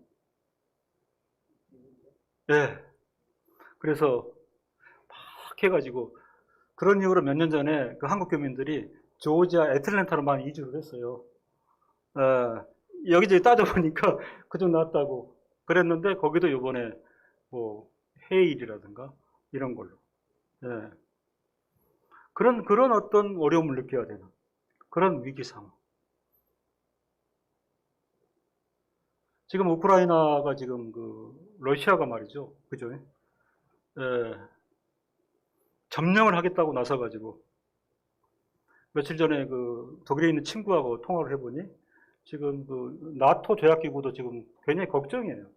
그래서 막 해가지고 그런 이유로 몇 년 전에 그 한국 교민들이 조지아 애틀랜타로 많이 이주를 했어요. 여기저기 따져보니까 그쪽 나왔다고 그랬는데 거기도 이번에 뭐 해일이라든가 이런 걸로 그런 어떤 어려움을 느껴야 되는 그런 위기 상황. 지금 우크라이나가 지금 그 러시아가 말이죠, 그죠? 점령을 하겠다고 나서가지고 며칠 전에 그 독일에 있는 친구하고 통화를 해보니 지금 그 나토 조약기구도 지금 굉장히 걱정이에요.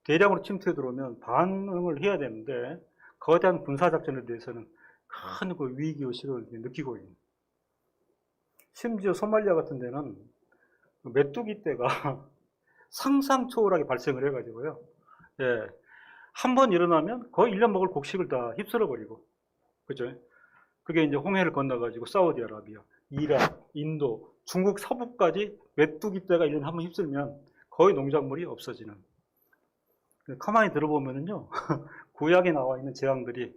대량으로 침투해 들어오면 반응을 해야 되는데 거대한 군사작전에 대해서는 큰 그 위기의식을 느끼고 있는. 심지어 소말리아 같은 데는 메뚜기 떼가 상상 초월하게 발생을 해가지고요. 한 번 일어나면 거의 1년 먹을 곡식을 다 휩쓸어 버리고, 그죠? 그게 이제 홍해를 건너가지고 사우디아라비아, 이란, 인도, 중국 서부까지 메뚜기 떼가 1년에 한 번 휩쓸면 거의 농작물이 없어지는. 가만히 들어보면은요, 구약에 나와 있는 재앙들이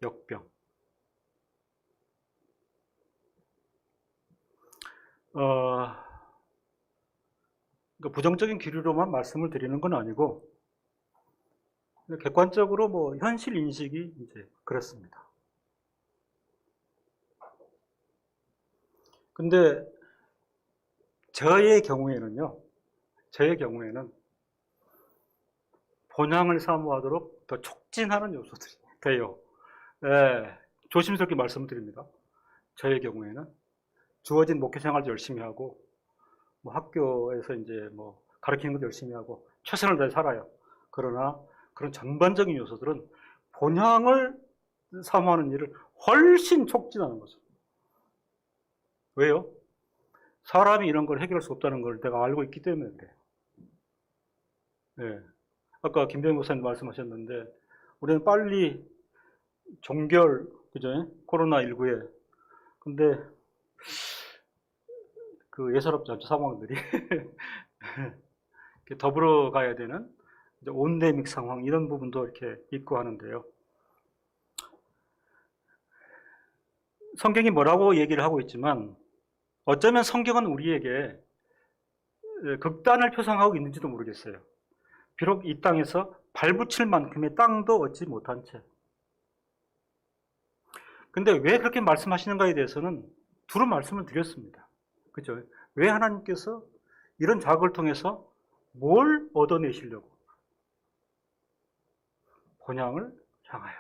역병. 그러니까 부정적인 기류로만 말씀을 드리는 건 아니고 객관적으로 뭐 현실 인식이 이제 그렇습니다. 근데 저의 경우에는 본향을 사모하도록 더 촉진하는 요소들이 돼요. 조심스럽게 말씀드립니다. 저의 경우에는 주어진 목회 생활도 열심히 하고 뭐 학교에서 이제 뭐 가르치는 것도 열심히 하고 최선을 다해 살아요. 그러나 그런 전반적인 요소들은 본향을 사모하는 일을 훨씬 촉진하는 거죠. 왜요? 사람이 이런 걸 해결할 수 없다는 걸 내가 알고 있기 때문에 그래요. 아까 김병희 목사님 말씀하셨는데 우리는 빨리 종결, 그죠? 코로나19에. 근데 그 예사롭지 않죠, 상황들이. 더불어 가야 되는 온데믹 상황, 이런 부분도 이렇게 있고 하는데요. 성경이 뭐라고 얘기를 하고 있지만 어쩌면 성경은 우리에게 극단을 표상하고 있는지도 모르겠어요. 비록 이 땅에서 발붙일 만큼의 땅도 얻지 못한 채 근데 왜 그렇게 말씀하시는가에 대해서는 두루 말씀을 드렸습니다. 그죠? 왜 하나님께서 이런 작업을 통해서 뭘 얻어내시려고? 본향을 향하여.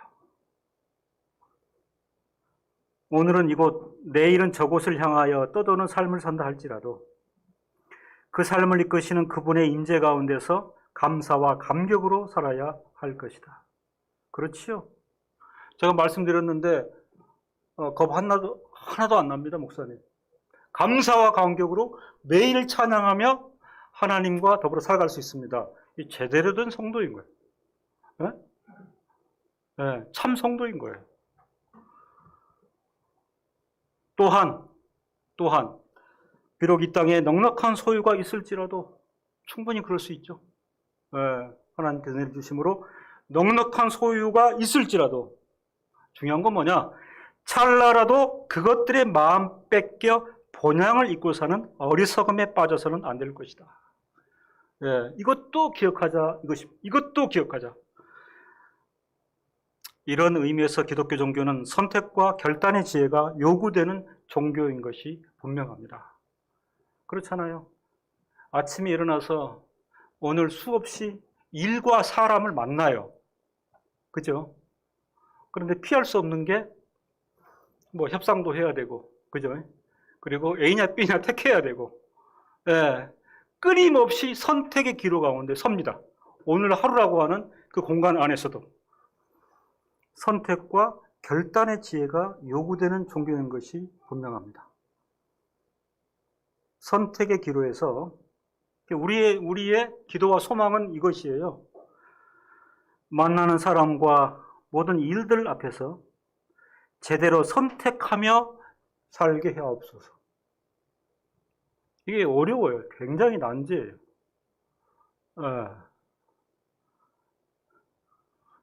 오늘은 이곳, 내일은 저곳을 향하여 떠도는 삶을 산다 할지라도 그 삶을 이끄시는 그분의 임재 가운데서 감사와 감격으로 살아야 할 것이다. 그렇지요? 제가 말씀드렸는데 겁 하나도 안 납니다, 목사님. 감사와 감격으로 매일 찬양하며 하나님과 더불어 살아갈 수 있습니다. 이 제대로 된 성도인 거예요. 네? 네, 참 성도인 거예요. 또한 비록 이 땅에 넉넉한 소유가 있을지라도 충분히 그럴 수 있죠. 네, 하나님께서 내려주심으로 넉넉한 소유가 있을지라도 중요한 건 뭐냐? 찰나라도 그것들의 마음 뺏겨 본향을 잊고 사는 어리석음에 빠져서는 안 될 것이다. 예, 이것도 기억하자. 이것도 기억하자. 이런 의미에서 기독교 종교는 선택과 결단의 지혜가 요구되는 종교인 것이 분명합니다. 그렇잖아요. 아침에 일어나서 오늘 수없이 일과 사람을 만나요. 그죠? 그런데 피할 수 없는 게 뭐 협상도 해야 되고, 그죠? 그리고 A냐 B냐 택해야 되고, 예, 끊임없이 선택의 기로 가운데 섭니다. 오늘 하루라고 하는 그 공간 안에서도 선택과 결단의 지혜가 요구되는 종교인 것이 분명합니다. 선택의 기로에서 우리의 기도와 소망은 이것이에요. 만나는 사람과 모든 일들 앞에서 제대로 선택하며 살게 하옵소서. 이게 어려워요. 굉장히 난제예요.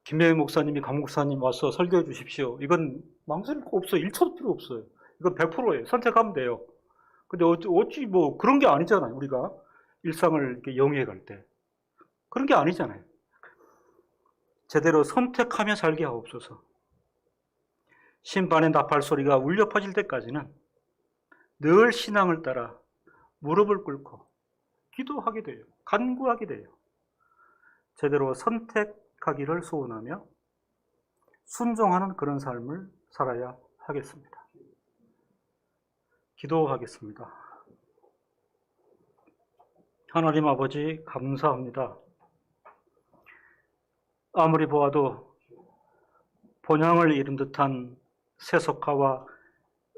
김명희 목사님이 강 목사님 와서 설교해 주십시오. 이건 망설일 거 없어요. 1초도 필요 없어요. 이건 100%예요. 선택하면 돼요. 근데 어찌 뭐 그런 게 아니잖아요. 우리가 일상을 이렇게 영위해 갈 때. 그런 게 아니잖아요. 제대로 선택하며 살게 하옵소서. 심판의 나팔 소리가 울려 퍼질 때까지는 늘 신앙을 따라 무릎을 꿇고 기도하게 돼요. 간구하게 돼요. 제대로 선택하기를 소원하며 순종하는 그런 삶을 살아야 하겠습니다. 기도하겠습니다. 하나님 아버지 감사합니다. 아무리 보아도 본향을 잃은 듯한 세속화와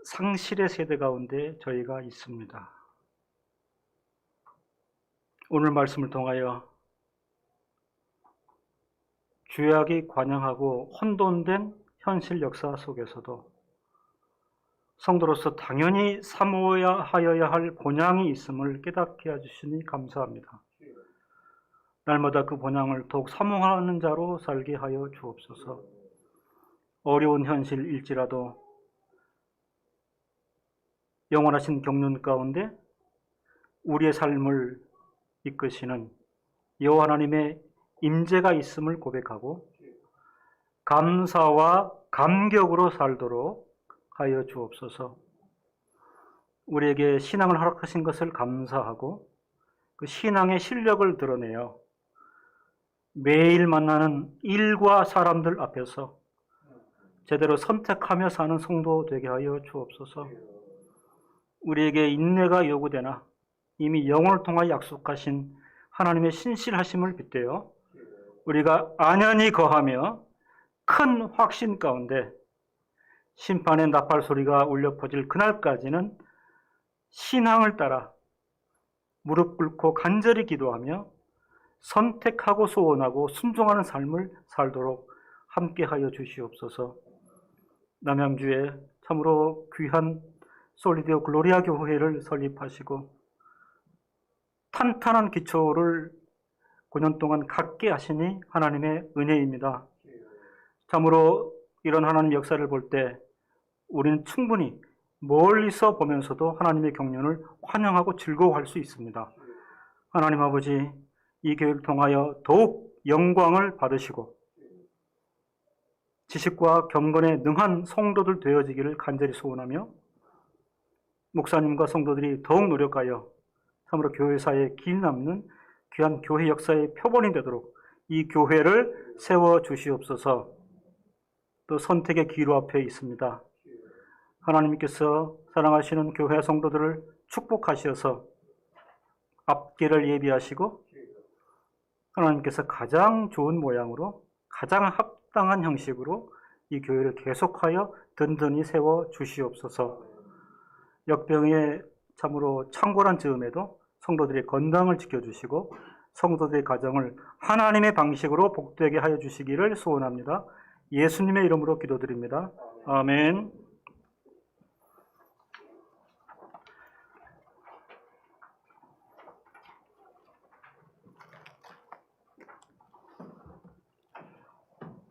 상실의 세대 가운데 저희가 있습니다. 오늘 말씀을 통하여 죄악이 관영하고 혼돈된 현실 역사 속에서도 성도로서 당연히 사모해야 하여야 할 본향이 있음을 깨닫게 해주시니 감사합니다. 날마다 그 본향을 더욱 사모하는 자로 살게 하여 주옵소서. 어려운 현실일지라도 영원하신 경륜 가운데 우리의 삶을 이끄시는 여호와 하나님의 임재가 있음을 고백하고 감사와 감격으로 살도록 하여 주옵소서. 우리에게 신앙을 허락하신 것을 감사하고 그 신앙의 실력을 드러내어 매일 만나는 일과 사람들 앞에서 제대로 선택하며 사는 성도 되게 하여 주옵소서. 우리에게 인내가 요구되나 이미 영혼을 통하여 약속하신 하나님의 신실하심을 빗대어 우리가 안연히 거하며 큰 확신 가운데 심판의 나팔 소리가 울려 퍼질 그날까지는 신앙을 따라 무릎 꿇고 간절히 기도하며 선택하고 소원하고 순종하는 삶을 살도록 함께하여 주시옵소서. 남양주에 참으로 귀한 솔리디오 글로리아 교회를 설립하시고 탄탄한 기초를 9년 동안 갖게 하시니 하나님의 은혜입니다. 참으로 이런 하나님 역사를 볼 때 우리는 충분히 멀리서 보면서도 하나님의 경륜을 환영하고 즐거워할 수 있습니다. 하나님 아버지, 이 교회를 통하여 더욱 영광을 받으시고 지식과 경건에 능한 성도들 되어지기를 간절히 소원하며 목사님과 성도들이 더욱 노력하여 참으로 교회사에 길 남는 귀한 교회 역사의 표본이 되도록 이 교회를 세워주시옵소서. 또 선택의 기로 앞에 있습니다. 하나님께서 사랑하시는 교회 성도들을 축복하셔서 앞길을 예비하시고 하나님께서 가장 좋은 모양으로 가장 합당한 형식으로 이 교회를 계속하여 든든히 세워 주시옵소서. 역병에 참으로 창궐한 즈음에도 성도들의 건강을 지켜주시고 성도들의 가정을 하나님의 방식으로 복되게 하여 주시기를 소원합니다. 예수님의 이름으로 기도드립니다. 아멘.